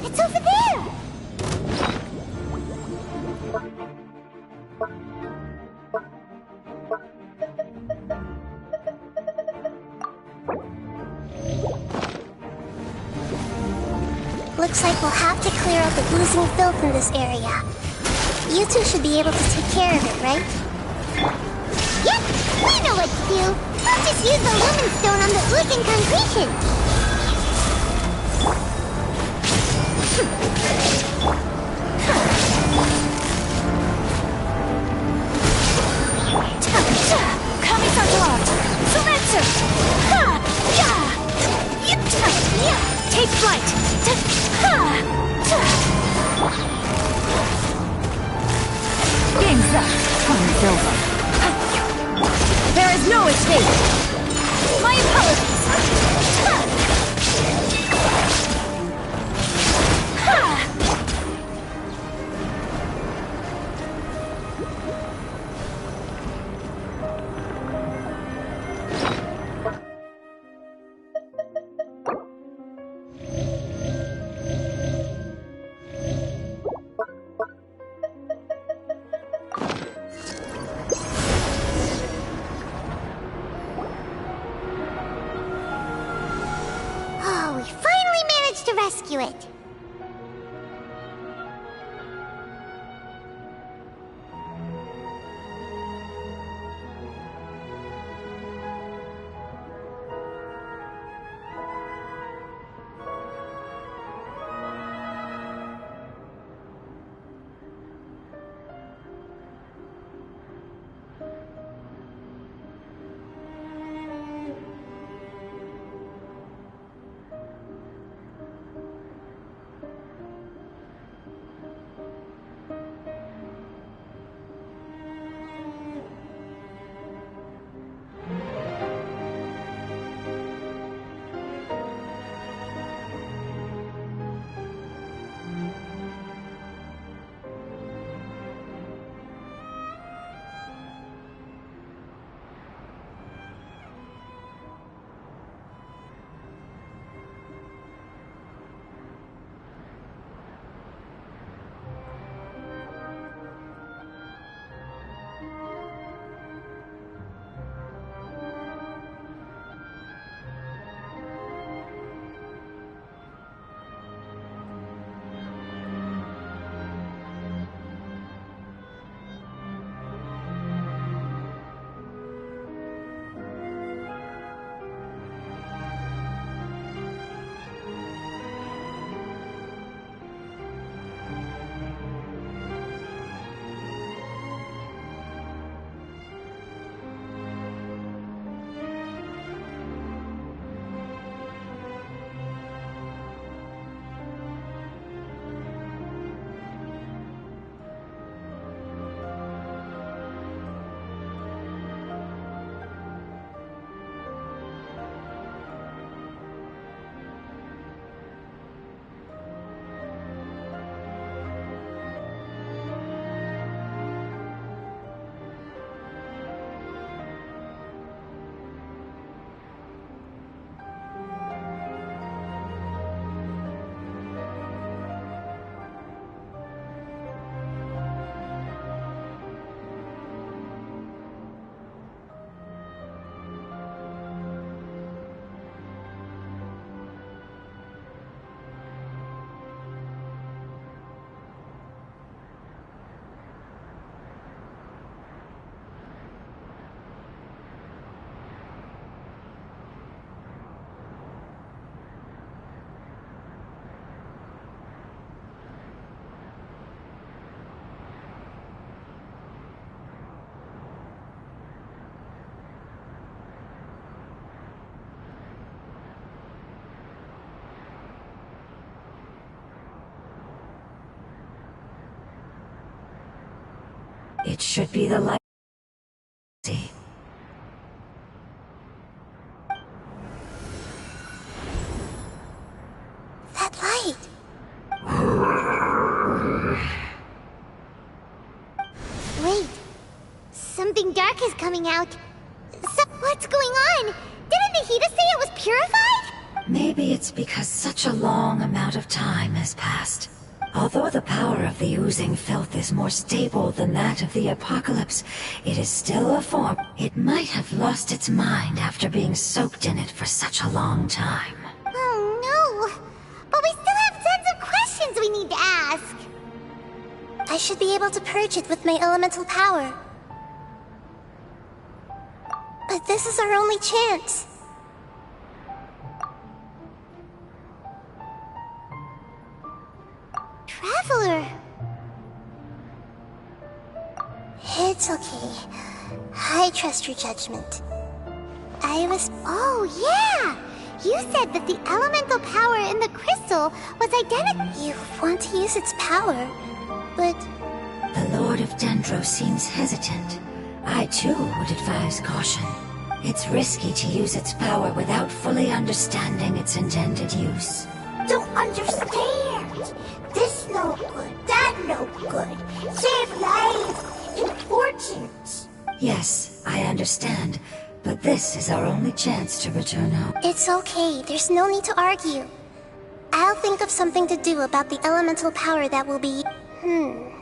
It's over there! Looks like we'll have to clear out the oozing filth in this area. You two should be able to take care of it, right? Yep, we know what to do. We'll just use the lumen stone on the oozing concretion. Take flight! Game's up. Time's over. There is no escape! My apologies! Oh, we finally managed to rescue it. It should be the light. See. That light. Wait. Something dark is coming out. What's going on? Didn't Nahida say it was purified? Maybe it's because such a long amount of time has passed. Although the power of the oozing filth is more stable than that of the apocalypse, it is still a form. It might have lost its mind after being soaked in it for such a long time. Oh no! But we still have tons of questions we need to ask! I should be able to purge it with my elemental power. But this is our only chance. Traveler! It's okay. I trust your judgment. I was... Oh, yeah! You said that the elemental power in the crystal was identical. You want to use its power, but... The Lord of Dendro seems hesitant. I too would advise caution. It's risky to use its power without fully understanding its intended use. Don't understand. This no good, that no good. Save life, important. Yes, I understand, but this is our only chance to return home. It's okay, there's no need to argue. I'll think of something to do about the elemental power that will be...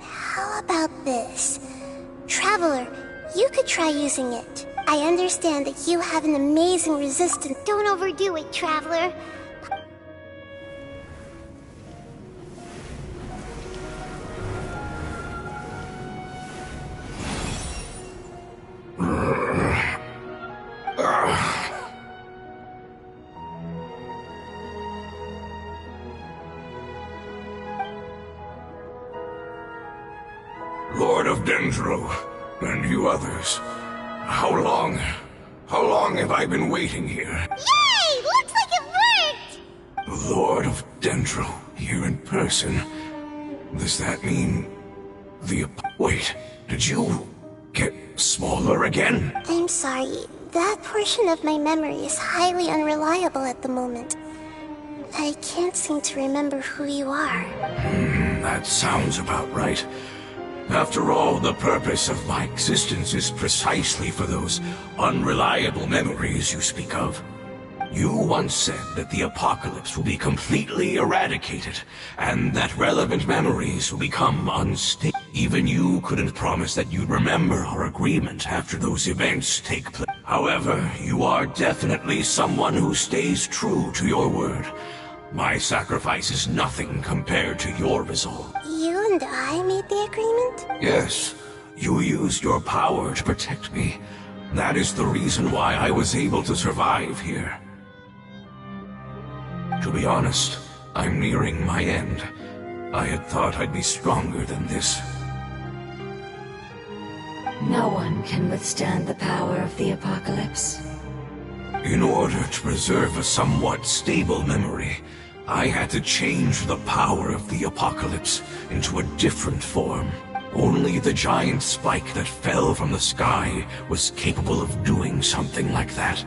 how about this? Traveler, you could try using it. I understand that you have an amazing resistance. Don't overdo it, Traveler. Lord of Dendro, and you others. How long have I been waiting here? Yay! Looks like it worked! Lord of Dendro, here in person. Does that mean... Wait, did you get smaller again? I'm sorry, that portion of my memory is highly unreliable at the moment. I can't seem to remember who you are. That sounds about right. After all, the purpose of my existence is precisely for those unreliable memories you speak of. You once said that the apocalypse will be completely eradicated, and that relevant memories will become unstable. Even you couldn't promise that you'd remember our agreement after those events take place. However, you are definitely someone who stays true to your word. My sacrifice is nothing compared to your resolve. You and I made the agreement? Yes, you used your power to protect me. That is the reason why I was able to survive here. To be honest, I'm nearing my end. I had thought I'd be stronger than this. No one can withstand the power of the apocalypse. In order to preserve a somewhat stable memory, I had to change the power of the apocalypse into a different form. Only the giant spike that fell from the sky was capable of doing something like that.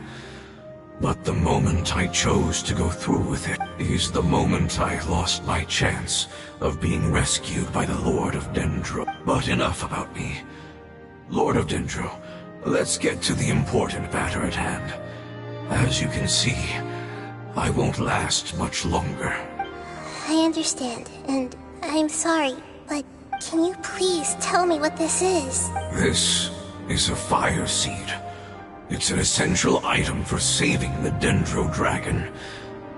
But the moment I chose to go through with it is the moment I lost my chance of being rescued by the Lord of Dendro. But enough about me. Lord of Dendro, let's get to the important matter at hand. As you can see, I won't last much longer. I understand, and I'm sorry, but can you please tell me what this is? This is a fire seed. It's an essential item for saving the Dendro Dragon.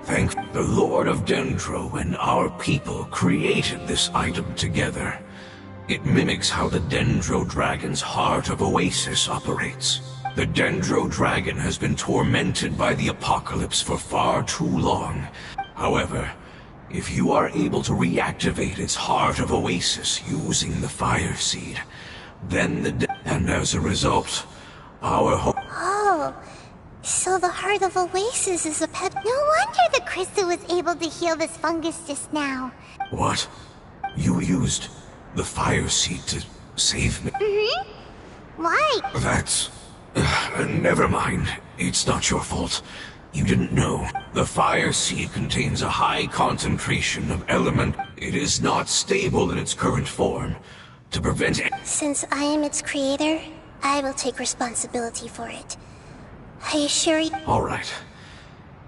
Thank the Lord of Dendro and our people created this item together. It mimics how the Dendro Dragon's Heart of Oasis operates. The Dendro Dragon has been tormented by the apocalypse for far too long. However, if you are able to reactivate its Heart of Oasis using the Fire Seed, then and as a result, our hope... Oh, so the Heart of Oasis is a pet... No wonder the crystal was able to heal this fungus just now. What? You used the Fire Seed to save me. Why? That's... never mind. It's not your fault. You didn't know. The fire seed contains a high concentration of element. It is not stable in its current form. To prevent it... Since I am its creator, I will take responsibility for it. I assure you... Alright.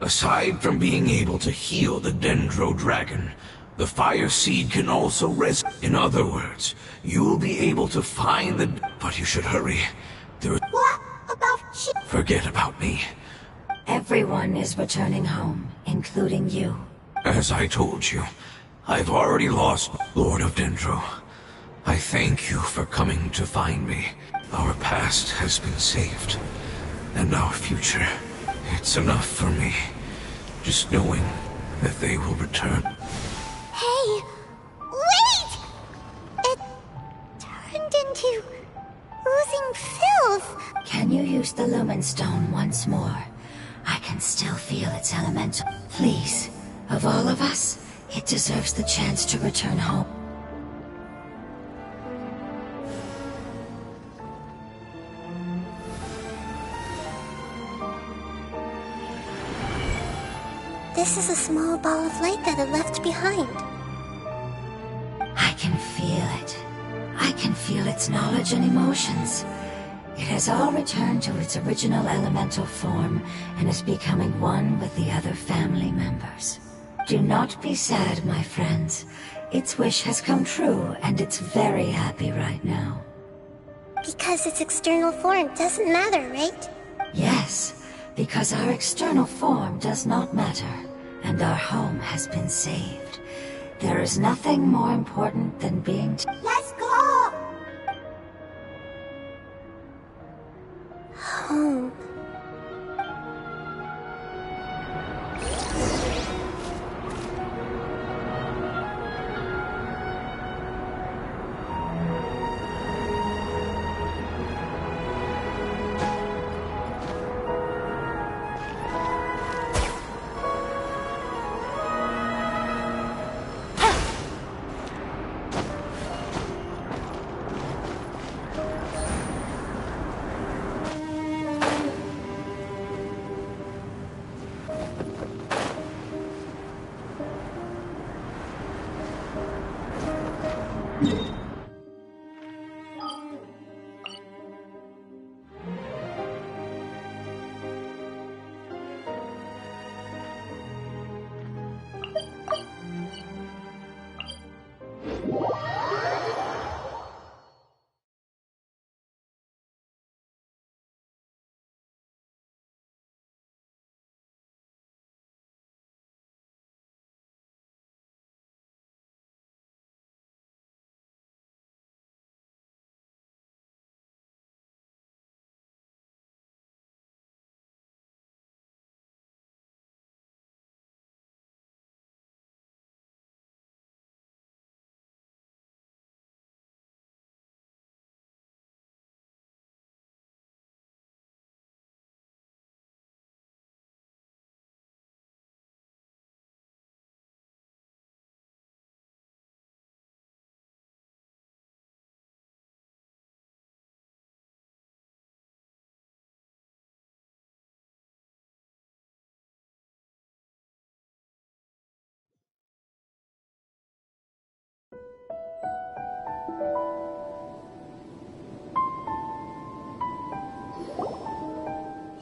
Aside from being able to heal the Dendro Dragon, the fire seed can also res... In other words, you'll be able to find the... But you should hurry. What about she? Forget about me. Everyone is returning home, including you. As I told you, I've already lost Lord of Dendro. I thank you for coming to find me. Our past has been saved, and our future. It's enough for me, just knowing that they will return. Hey! Wait! It turned into oozing filth. Can you use the Lumen Stone once more? I can still feel its elemental. Please, of all of us, it deserves the chance to return home. This is a small ball of light that it left behind. I can feel it. I can feel its knowledge and emotions. It has all returned to its original elemental form and is becoming one with the other family members. Do not be sad, my friends. Its wish has come true, and it's very happy right now. Because its external form doesn't matter, right? Yes, because our external form does not matter, and our home has been saved. There is nothing more important than being... Let's go! Home.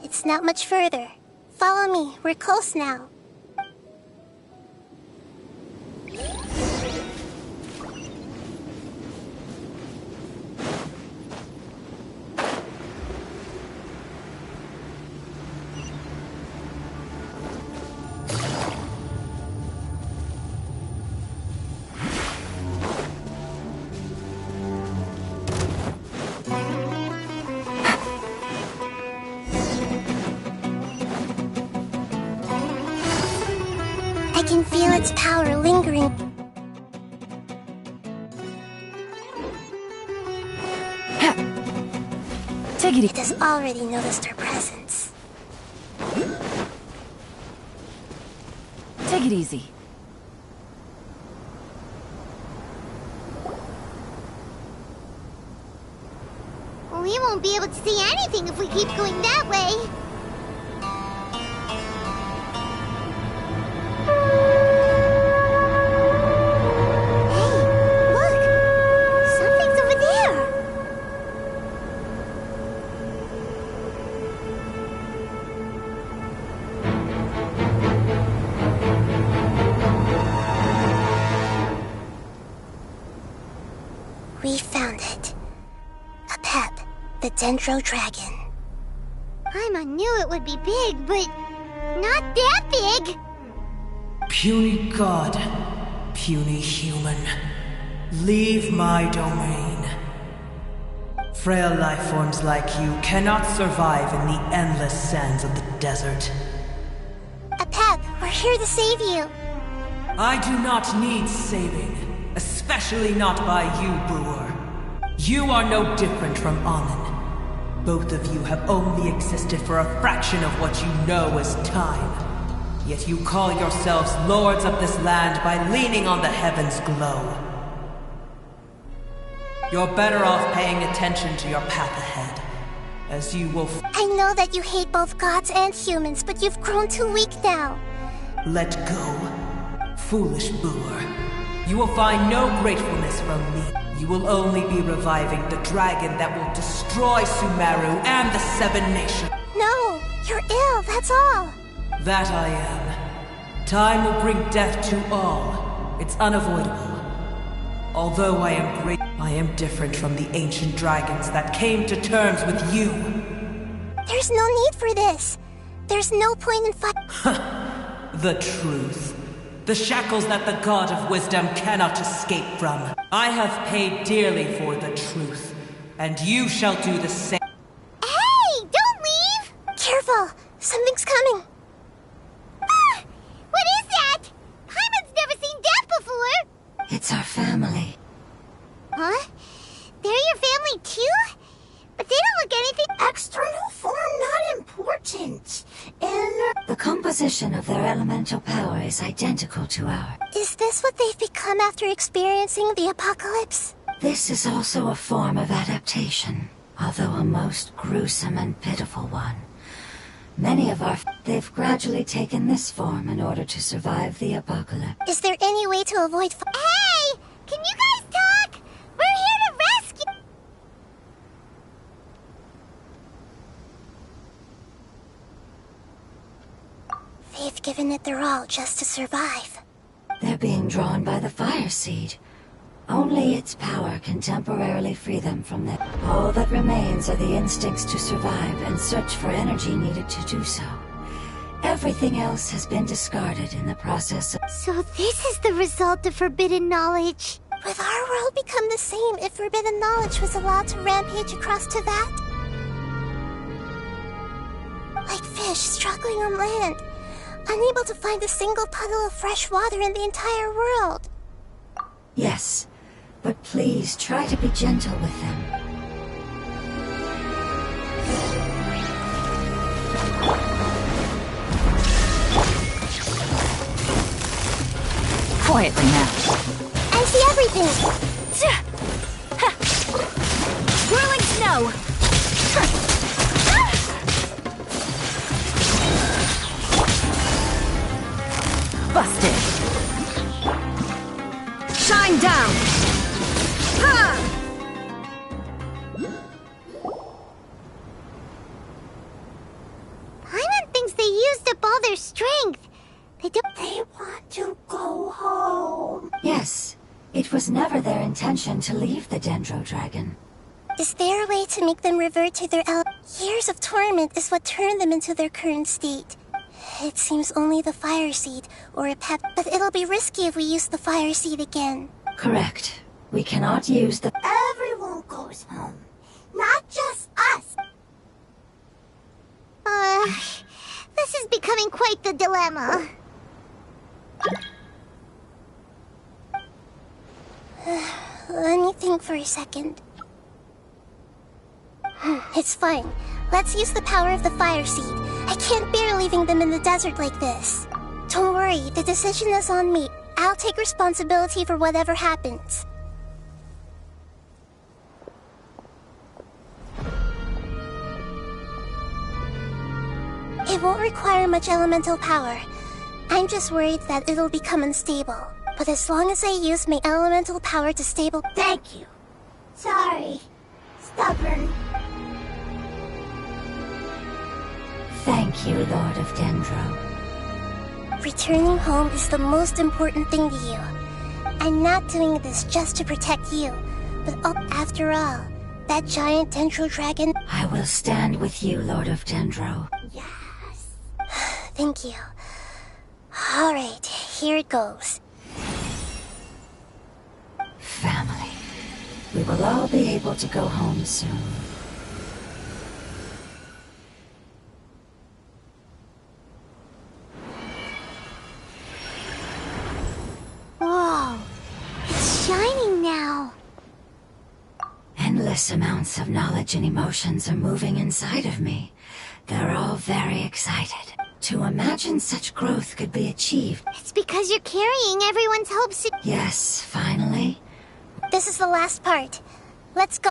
It's not much further. Follow me, we're close now. I can feel its power lingering. Take it It has already noticed our presence. Take it easy. won't be able to see anything if we keep going that way. Hey, look! Something's over there! We found it. A pep, the Dendro Dragon. I knew it would be big, but not that big. Puny god, puny human, leave my domain. Frail life forms like you cannot survive in the endless sands of the desert. A pep, we're here to save you. I do not need saving, especially not by you, Brewer. You are no different from Amun. Both of you have only existed for a fraction of what you know as time. Yet you call yourselves lords of this land by leaning on the heavens' glow. You're better off paying attention to your path ahead, as you will I know that you hate both gods and humans, but you've grown too weak now. let go. Foolish Brewer. You will find no gratefulness from me. You will only be reviving the dragon that will destroy Sumeru and the Seven Nations. No, you're ill, that's all. That I am. Time will bring death to all. It's unavoidable. Although I am different from the ancient dragons that came to terms with you. There's no need for this. There's no point in The truth. The shackles that the God of Wisdom cannot escape from. I have paid dearly for the truth, and you shall do the same. Hey, don't leave! Careful, something's coming. Ah, what is that? Hyman's never seen that before. It's our family. Huh? They're your family too? But they don't look anything. External form not important. The composition of their elemental power is identical to ours. Is this what they've become after experiencing the apocalypse? This is also a form of adaptation, although a most gruesome and pitiful one. Many of they've gradually taken this form in order to survive the apocalypse. Is there any way to avoid Hey! Can you guys talk? We're here to rescue. They've given it their all just to survive. They're being drawn by the fire seed. Only its power can temporarily free them from that. All that remains are the instincts to survive and search for energy needed to do so. Everything else has been discarded in the process of... So this is the result of forbidden knowledge. Would our world become the same if forbidden knowledge was allowed to rampage across to that? Like fish struggling on land, unable to find a single puddle of fresh water in the entire world. Yes, but please try to be gentle with them. Quietly now. I see everything! Whirling snow! Busted! Shine down! Ha! Hyman thinks they used up all their strength. They want to go home. Yes, it was never their intention to leave the Dendro Dragon. Is there a way to make them revert to their Years of torment is what turned them into their current state. It seems only the fire seed, or a pep, but it'll be risky if we use the fire seed again. Correct. We cannot use the... Everyone goes home. Not just us. This is becoming quite the dilemma. Let me think for a second. It's fine. Let's use the power of the fire seed. I can't bear leaving them in the desert like this. Don't worry, the decision is on me. I'll take responsibility for whatever happens. won't require much elemental power. I'm just worried that it'll become unstable. But as long as I use my elemental power to stable... Thank you. Sorry. Stubborn. Thank you, Lord of Dendro. Returning home is the most important thing to you. I'm not doing this just to protect you, but after all, that giant Dendro dragon... I will stand with you, Lord of Dendro. Yes. Thank you. Alright, here it goes. Family. We will all be able to go home soon. Whoa, it's shining now. Endless amounts of knowledge and emotions are moving inside of me. They're all very excited. To imagine such growth could be achieved. It's because you're carrying everyone's hopes. Yes, finally. This is the last part. Let's go.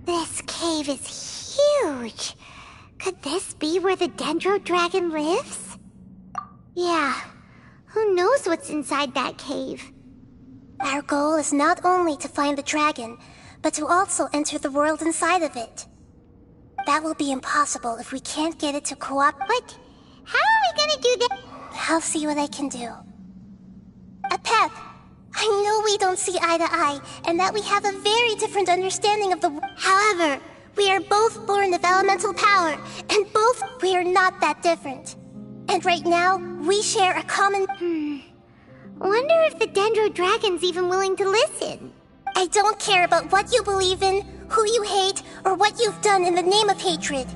This cave is huge. Could this be where the Dendro Dragon lives? Yeah, who knows what's inside that cave? Our goal is not only to find the dragon, but to also enter the world inside of it. That will be impossible if we can't get it to cooperate. But how are we gonna do that? I'll see what I can do. Pep, I know we don't see eye to eye, and that we have a very different understanding of the world. However, we are both born of elemental power, and both we are not that different. And right now, we share a common... Wonder if the Dendro Dragon's even willing to listen. I don't care about what you believe in, who you hate, or what you've done in the name of hatred.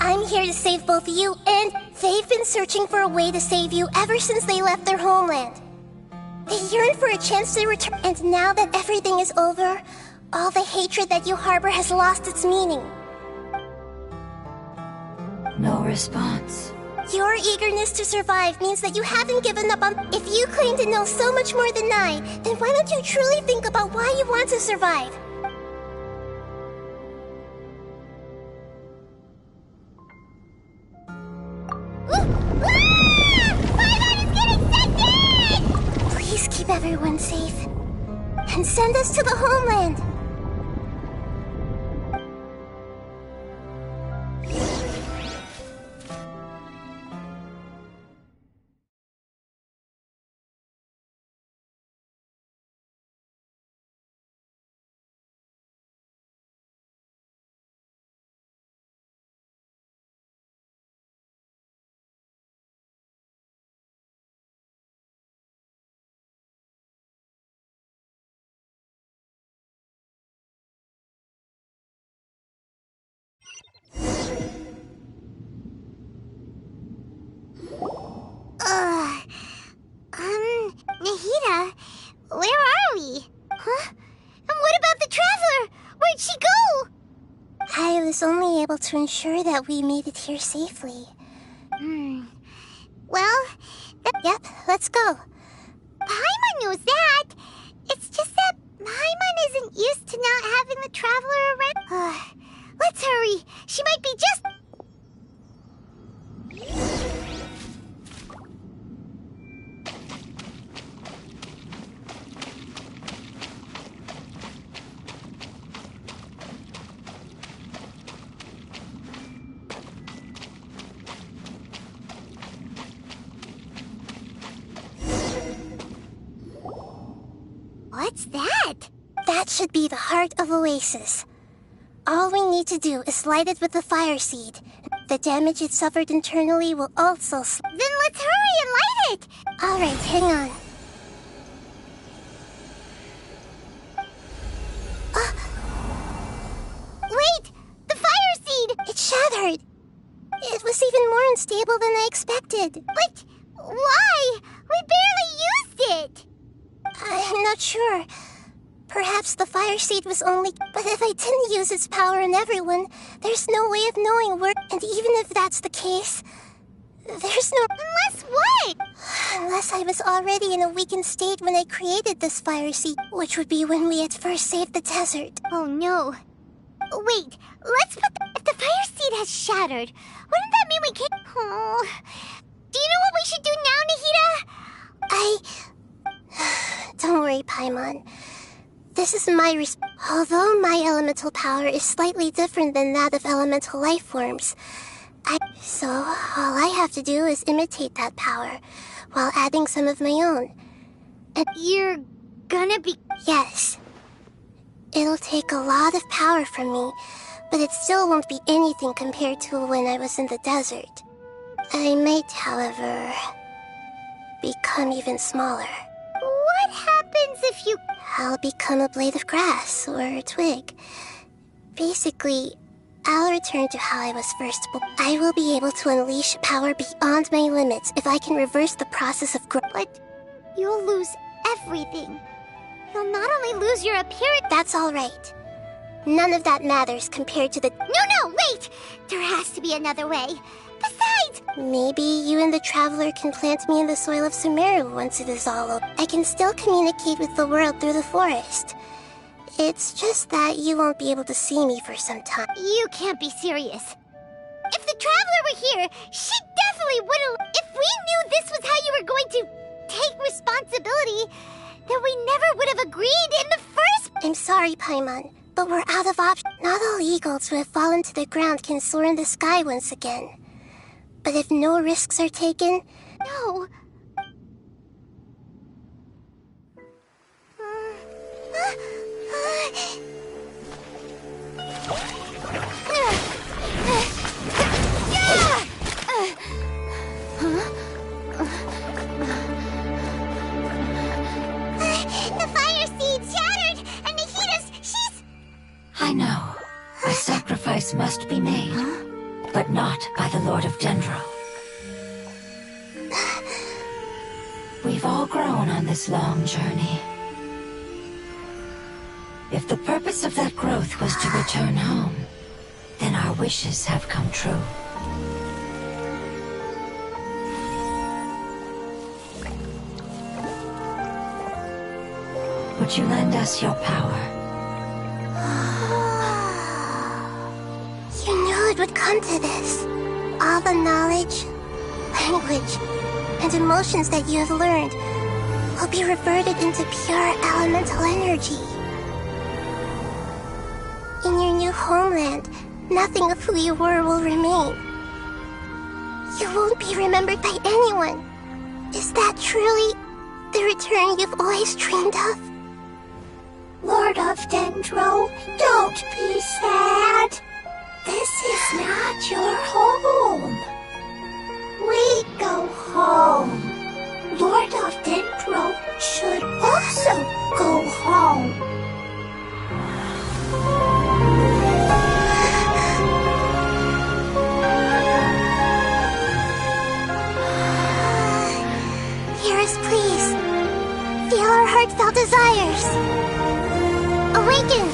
I'm here to save both you and... They've been searching for a way to save you ever since they left their homeland. They yearn for a chance to return, and now that everything is over, all the hatred that you harbor has lost its meaning. No response. Your eagerness to survive means that you haven't given up on... If you claim to know so much more than I, then why don't you truly think about why you want to survive? Please keep everyone safe. And send us to the homeland. Nahida, where are we? Huh? And what about the Traveler? Where'd she go? I was only able to ensure that we made it here safely. Well, Yep, let's go. the Traveler around? Let's hurry. She might be just... What's that? That should be the heart of Oasis. All we need to do is light it with the fire seed. The damage it suffered internally will also... Then let's hurry and light it! Alright, hang on. Wait! The fire seed! It shattered! It was even more unstable than I expected. But why? We barely used it! I'm not sure. Perhaps the fire seed was only... But if I didn't use its power on everyone, there's no way of knowing where... And even if that's the case, there's no... Unless what? Unless I was already in a weakened state when I created this fire seed, which would be when we had first saved the desert. Oh no. Wait, let's put if the fire seed has shattered, wouldn't that mean we can't... Oh. Do you know what we should do now, Nahida? Don't worry, Paimon. This is my Although my elemental power is slightly different than that of elemental life forms, so all I have to do is imitate that power, while adding some of my own. And you're gonna be... Yes. It'll take a lot of power from me, but it still won't be anything compared to when I was in the desert. I might, however, become even smaller. What happens if you... I'll become a blade of grass or a twig. Basically, I'll return to how I was first born. I will be able to unleash power beyond my limits if I can reverse the process of growth. But you'll lose everything. You'll not only lose your appearance... That's all right. None of that matters compared to the... No, wait! There has to be another way. Besides... Maybe you and the Traveler can plant me in the soil of Sumeru once it is all over. I can still communicate with the world through the forest. It's just that you won't be able to see me for some time. You can't be serious. If the Traveler were here, she definitely would've... If we knew this was how you were going to take responsibility, then we never would have agreed in the first... I'm sorry, Paimon, but we're out of options. Not all eagles who have fallen to the ground can soar in the sky once again. But if no risks are taken... No. The fire seed shattered, and she's... I know. A sacrifice must be made, but not by the Lord of Dendro. We've all grown on this long journey. If the purpose of that growth was to return home, then our wishes have come true. Would you lend us your power? You knew it would come to this. All the knowledge, language, and emotions that you have learned will be reverted into pure elemental energy. In your new homeland, nothing of who you were will remain. You won't be remembered by anyone. Is that truly the return you've always dreamed of? Lord of Dendro, don't be sad. This is not your home. We go home. Lord of Dendro should also go home. Hear us, please. Feel our heartfelt desires. Awaken!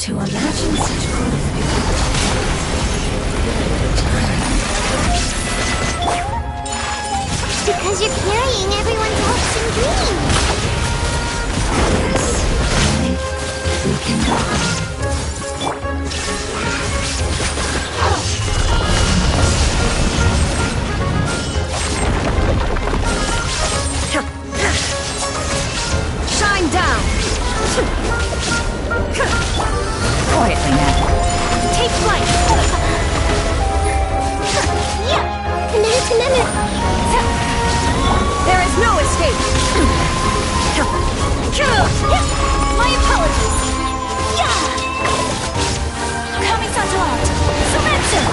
To imagine such growth Because you're carrying everyone's hopes and dreams. yes, we can go. Shine down! Quietly now. Take flight! Committed to memory. There is no escape! My apologies! Kamisato out! Surrender!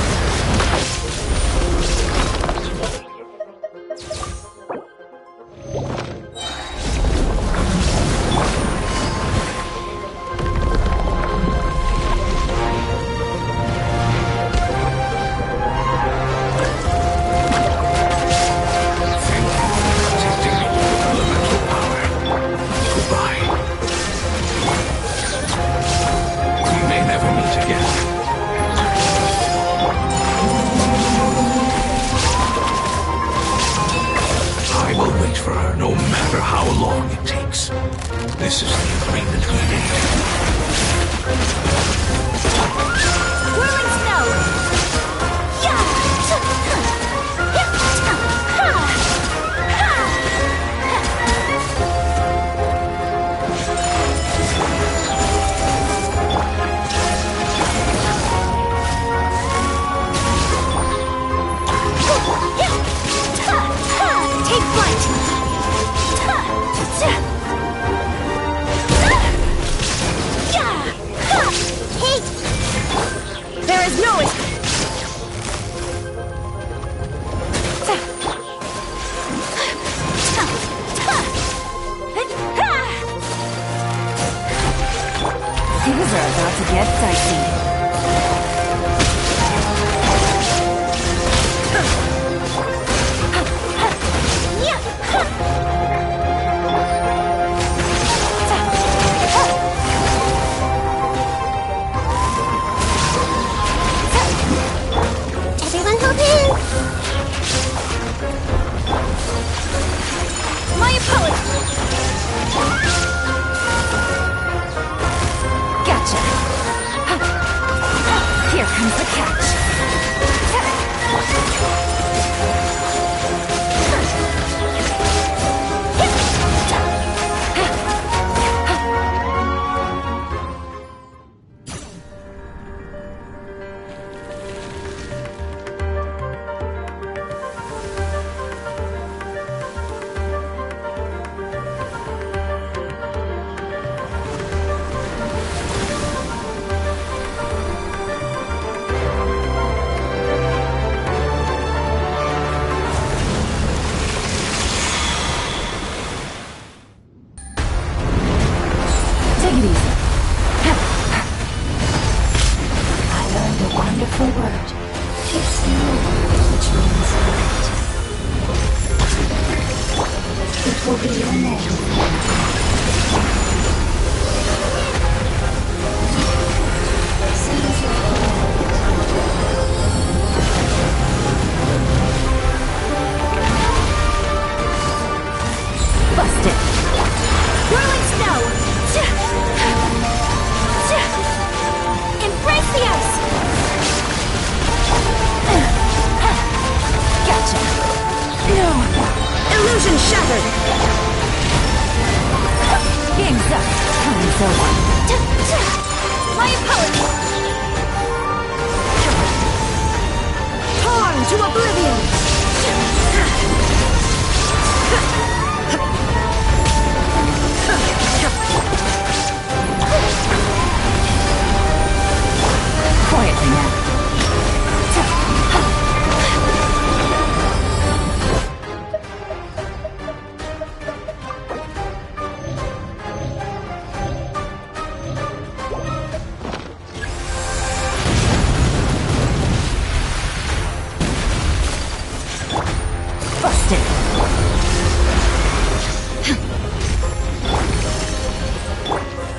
This is the agreement we made. Whirling snow! Take flight! There is no escape! Things are about to get dicey. Everyone hold in. My apologies! Gotcha. Here comes the catch. Take it easy. I learned a wonderful word. Fierce, which means light. It will be your name. Sounds Busted. Whirling snow! Embrace the ice! Gotcha. No! Illusion shattered! Being sucked. Time's over. My apologies! Torn to oblivion! Quietly now. Busted.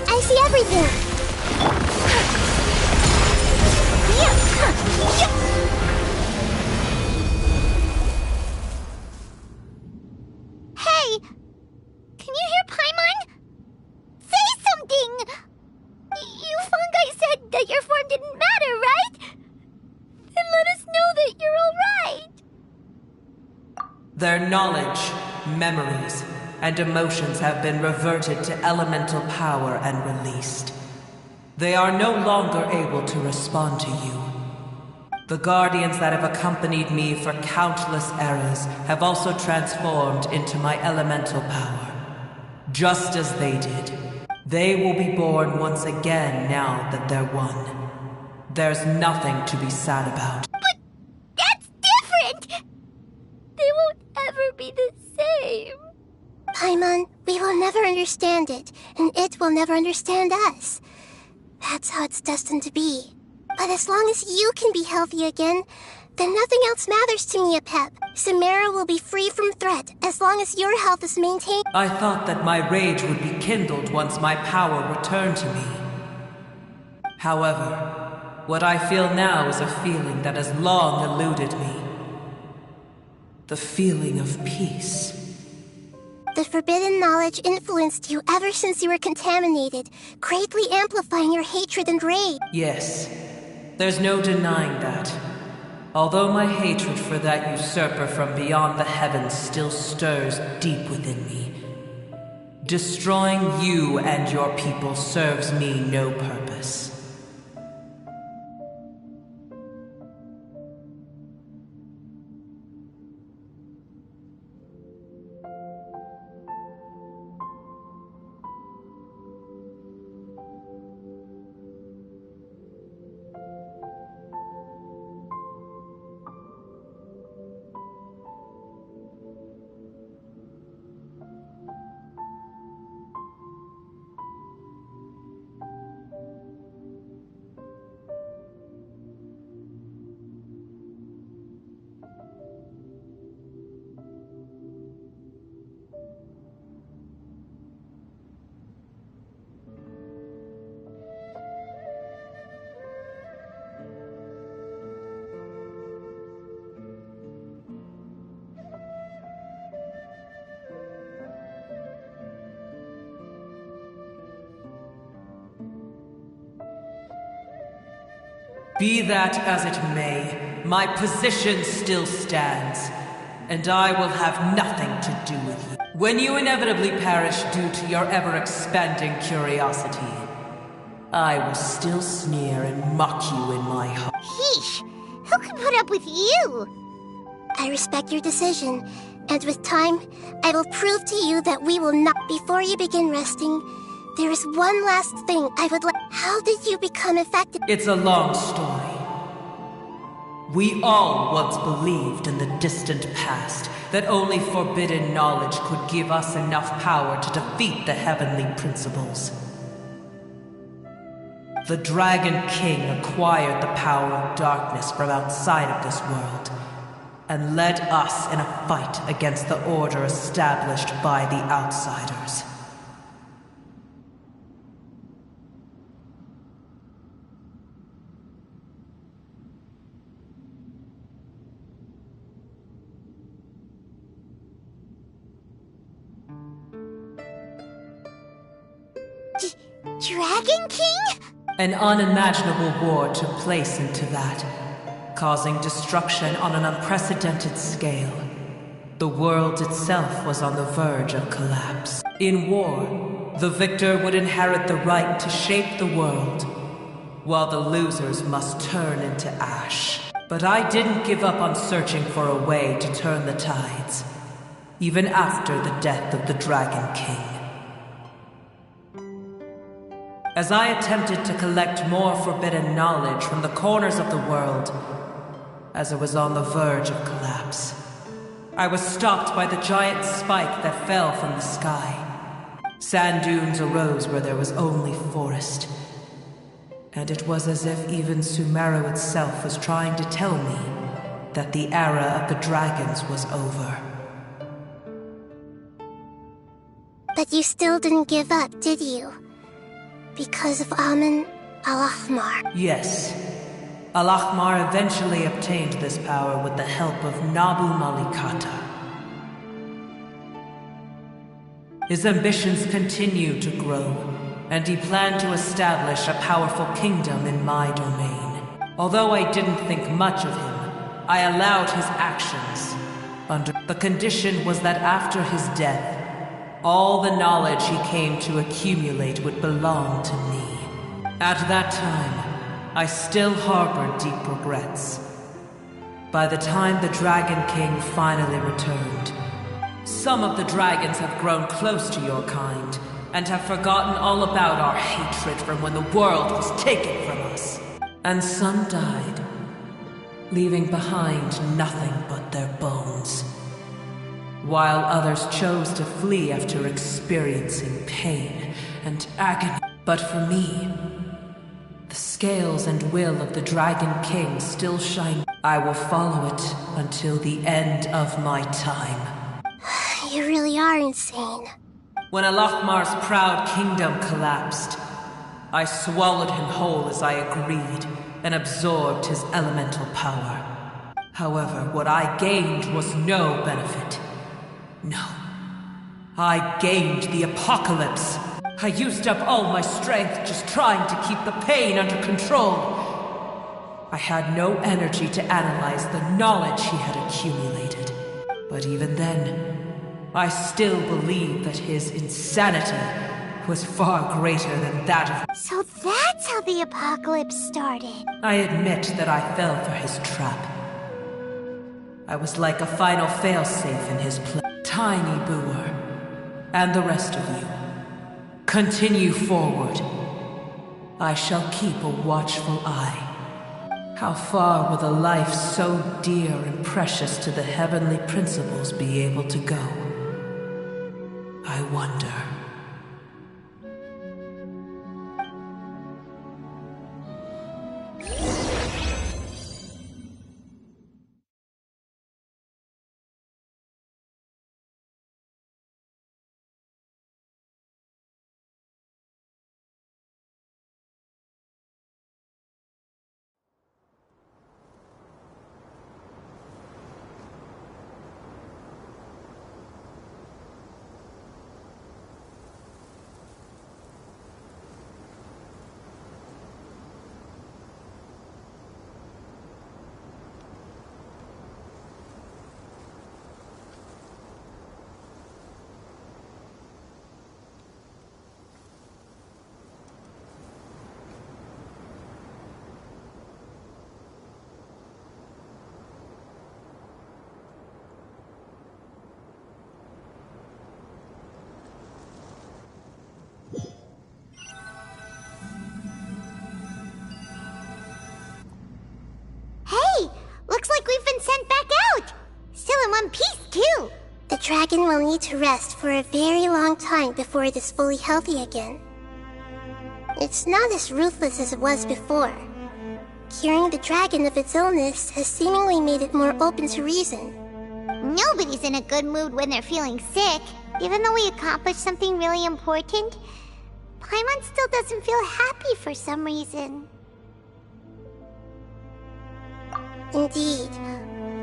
I see everything. knowledge, memories, and emotions have been reverted to elemental power and released. They are no longer able to respond to you. The guardians that have accompanied me for countless eras have also transformed into my elemental power, just as they did. They will be born once again now that they're one. There's nothing to be sad about. But that's different! They won't ever be the same. Paimon, we will never understand it, and it will never understand us. That's how it's destined to be. But as long as you can be healthy again, then nothing else matters to me, Apep. Samara will be free from threat as long as your health is maintained. I thought that my rage would be kindled once my power returned to me. However, what I feel now is a feeling that has long eluded me. The feeling of peace. The forbidden knowledge influenced you ever since you were contaminated, greatly amplifying your hatred and rage. Yes, there's no denying that. Although my hatred for that usurper from beyond the heavens still stirs deep within me, destroying you and your people serves me no purpose. Be that as it may, my position still stands, and I will have nothing to do with you. When you inevitably perish due to your ever-expanding curiosity, I will still sneer and mock you in my heart. Heesh! Who can put up with you? I respect your decision, and with time, I will prove to you that we will not. Before you begin resting, there is one last thing I would like. How did you become affected? It's a long story. We all once believed in the distant past that only forbidden knowledge could give us enough power to defeat the heavenly principles. The Dragon King acquired the power of darkness from outside of this world and led us in a fight against the order established by the outsiders. Dragon King? An unimaginable war took place into that, causing destruction on an unprecedented scale. The world itself was on the verge of collapse. In war, the victor would inherit the right to shape the world, while the losers must turn into ash. But I didn't give up on searching for a way to turn the tides, even after the death of the Dragon King. As I attempted to collect more forbidden knowledge from the corners of the world, as it was on the verge of collapse, I was stopped by the giant spike that fell from the sky. Sand dunes arose where there was only forest, and it was as if even Sumeru itself was trying to tell me that the era of the dragons was over. But you still didn't give up, did you? Because of Amun Al-Ahmar. Yes. Al-Ahmar eventually obtained this power with the help of Nabu Malikata. His ambitions continued to grow, and he planned to establish a powerful kingdom in my domain. Although I didn't think much of him, I allowed his actions under... The condition was that after his death, all the knowledge he came to accumulate would belong to me. At that time, I still harbored deep regrets. By the time the Dragon King finally returned, some of the dragons have grown close to your kind and have forgotten all about our hatred from when the world was taken from us. And some died, leaving behind nothing but their bones, while others chose to flee after experiencing pain and agony. But for me, the scales and will of the Dragon King still shine. I will follow it until the end of my time. You really are insane. When Alachmar's proud kingdom collapsed, I swallowed him whole as I agreed and absorbed his elemental power. However, what I gained was no benefit. No. I gained the apocalypse. I used up all my strength just trying to keep the pain under control. I had no energy to analyze the knowledge he had accumulated. But even then, I still believed that his insanity was far greater than that of... So that's how the apocalypse started. I admit that I fell for his trap. I was like a final failsafe in his plan. Tiny Booer, and the rest of you, continue forward. I shall keep a watchful eye. How far will a life so dear and precious to the heavenly principles be able to go? I wonder. Hey! Looks like we've been sent back out! Still in one piece, too! The dragon will need to rest for a very long time before it is fully healthy again. It's not as ruthless as it was before. Curing the dragon of its illness has seemingly made it more open to reason. Nobody's in a good mood when they're feeling sick. Even though we accomplished something really important, Paimon still doesn't feel happy for some reason. Indeed.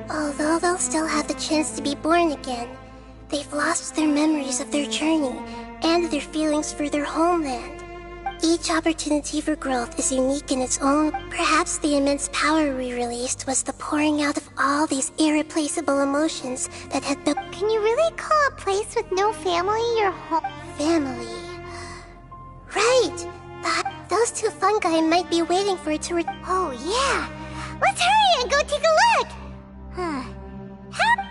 Although they'll still have the chance to be born again, they've lost their memories of their journey and their feelings for their homeland. Each opportunity for growth is unique in its own. Perhaps the immense power we released was the pouring out of all these irreplaceable emotions that had built. Can you really call a place with no family your home? Family. Right! Those two fungi might be waiting for it to Oh, yeah! Let's hurry and go take a look! Huh. How?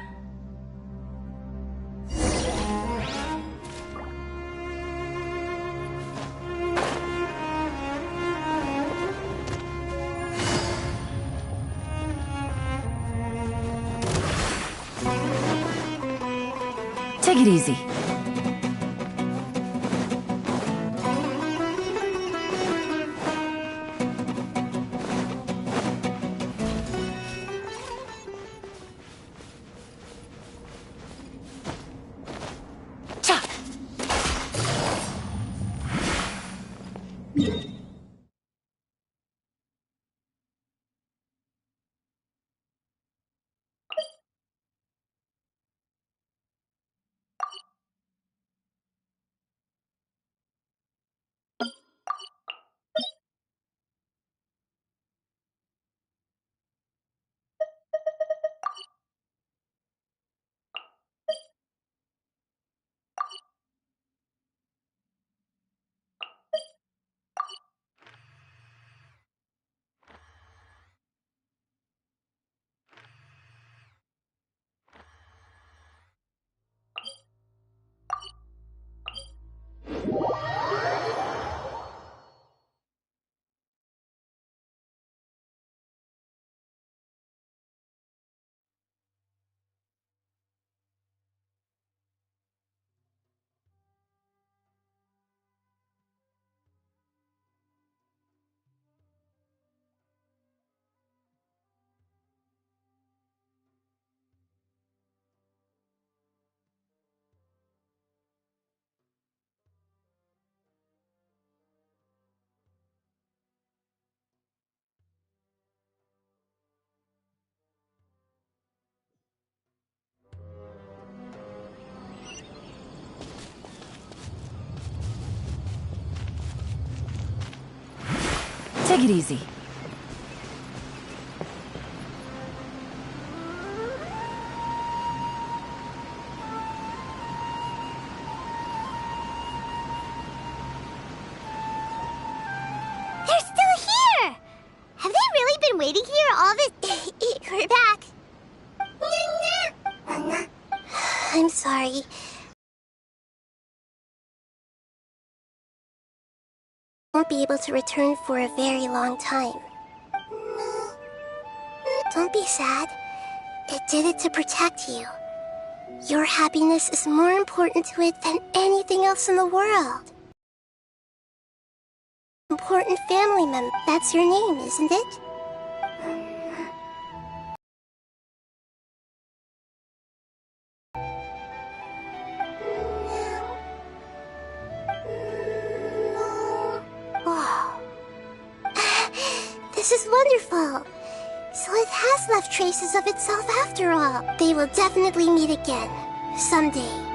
Take it easy. Take it easy. They're still here! Have they really been waiting here all this... We're back. I'm sorry. Won't be able to return for a very long time. Don't be sad. It did it to protect you. Your happiness is more important to it than anything else in the world. Important family member. That's your name, isn't it? Oh. This is wonderful. So it has left traces of itself after all. They will definitely meet again. Someday.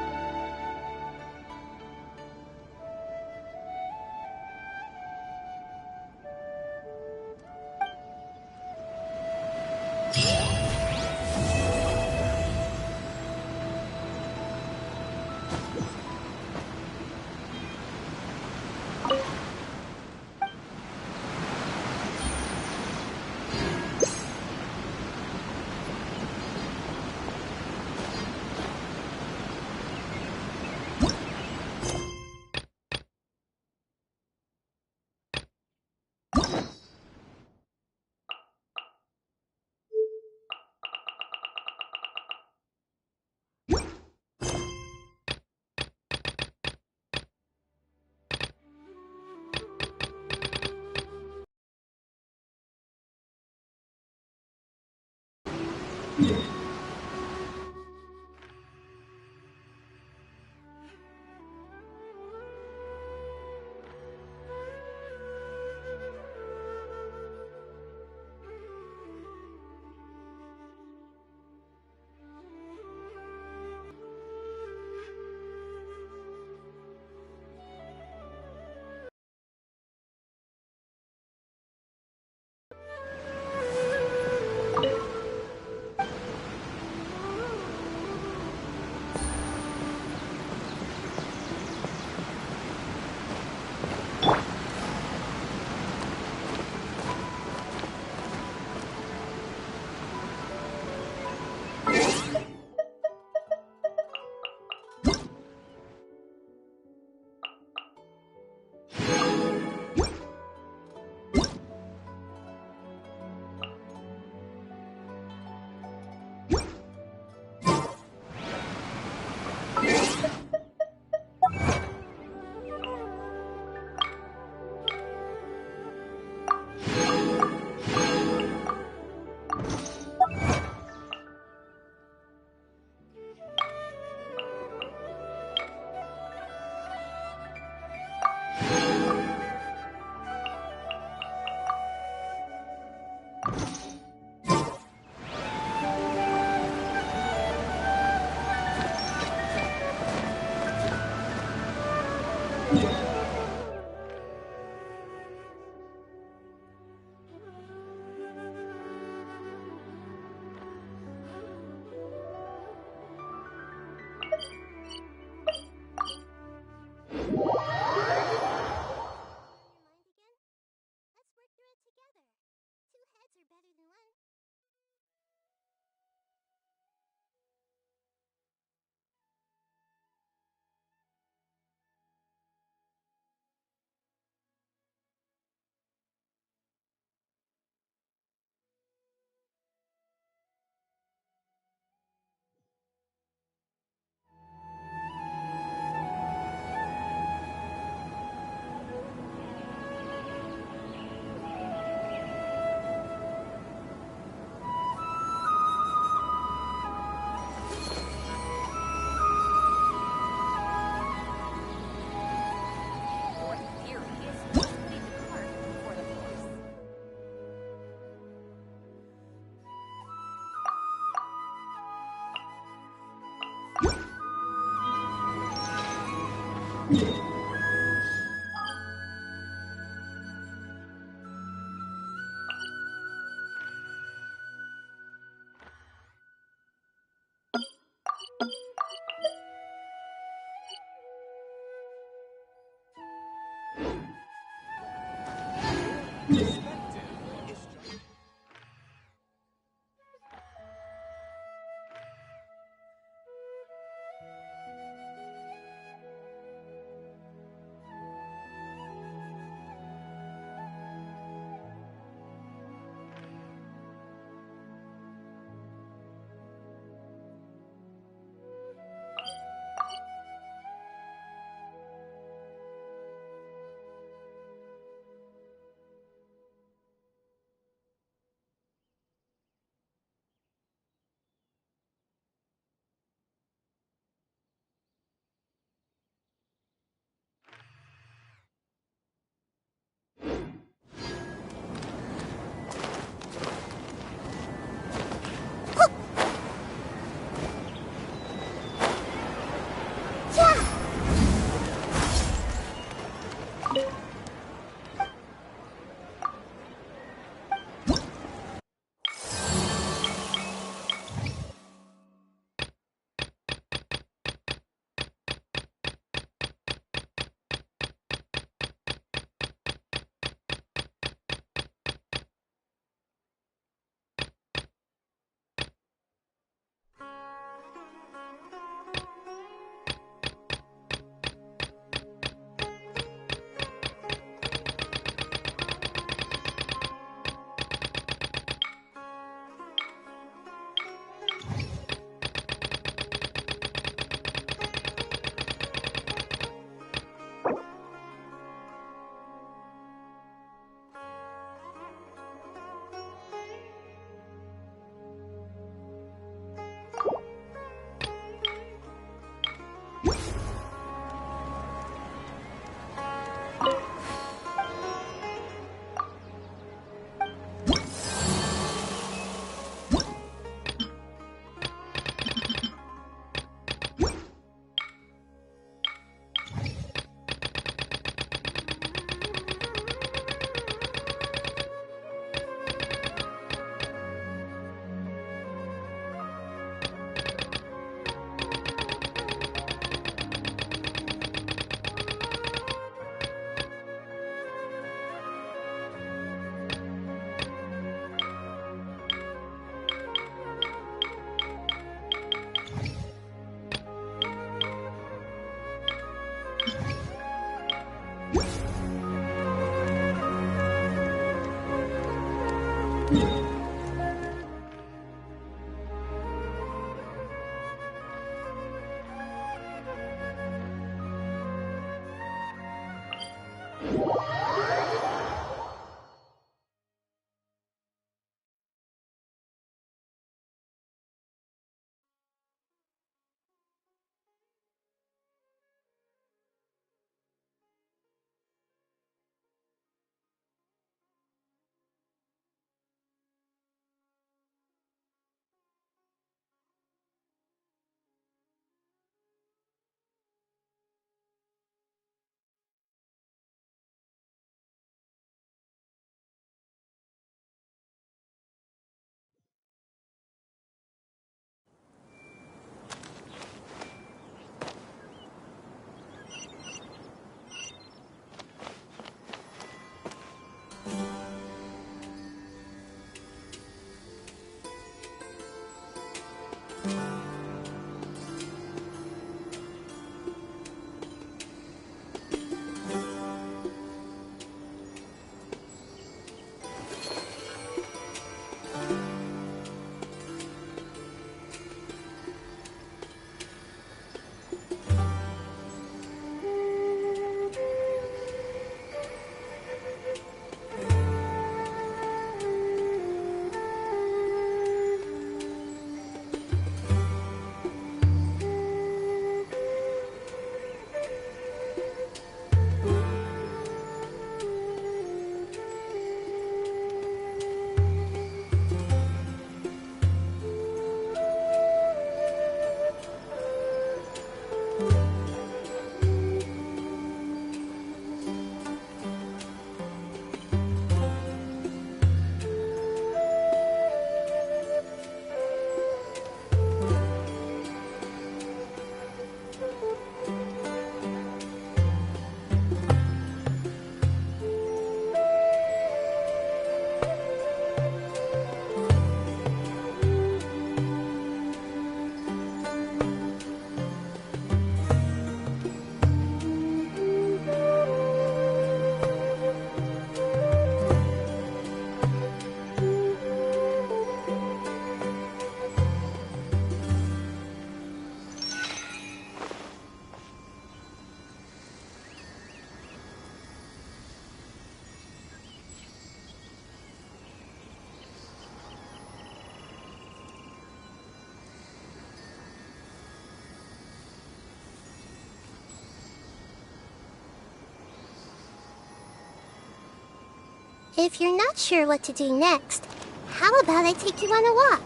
If you're not sure what to do next, how about I take you on a walk?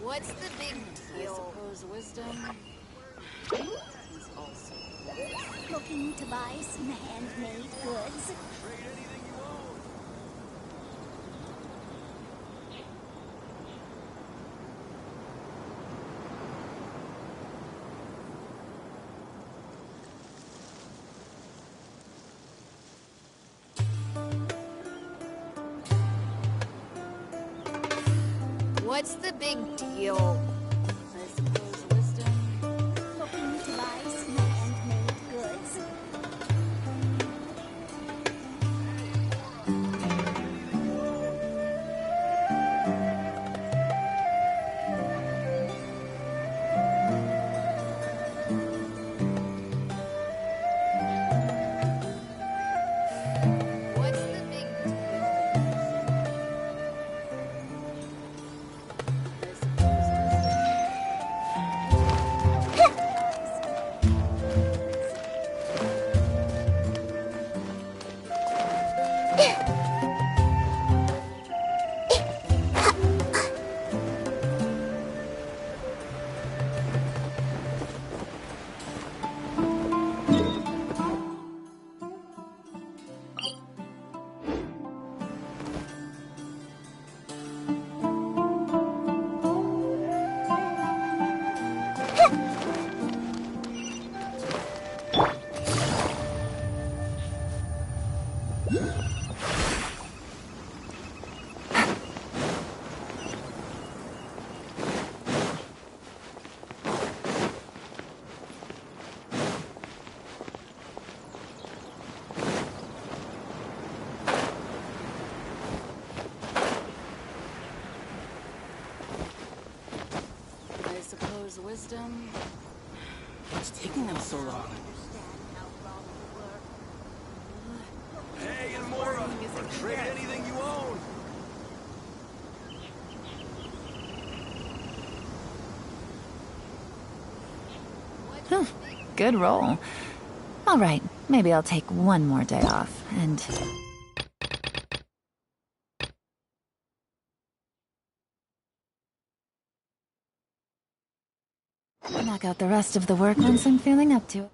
What's the big deal? I suppose wisdom is also Looking to buy some handmade goods? What's the big deal? I suppose wisdom. Looking to buy some handmade goods? What's the big deal? I suppose wisdom. wisdom. What's taking them so long? Hey, and Mora! Trade anything you own! Good roll. Alright, maybe I'll take one more day off, and... knock out the rest of the work once I'm feeling up to it.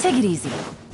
Take it easy.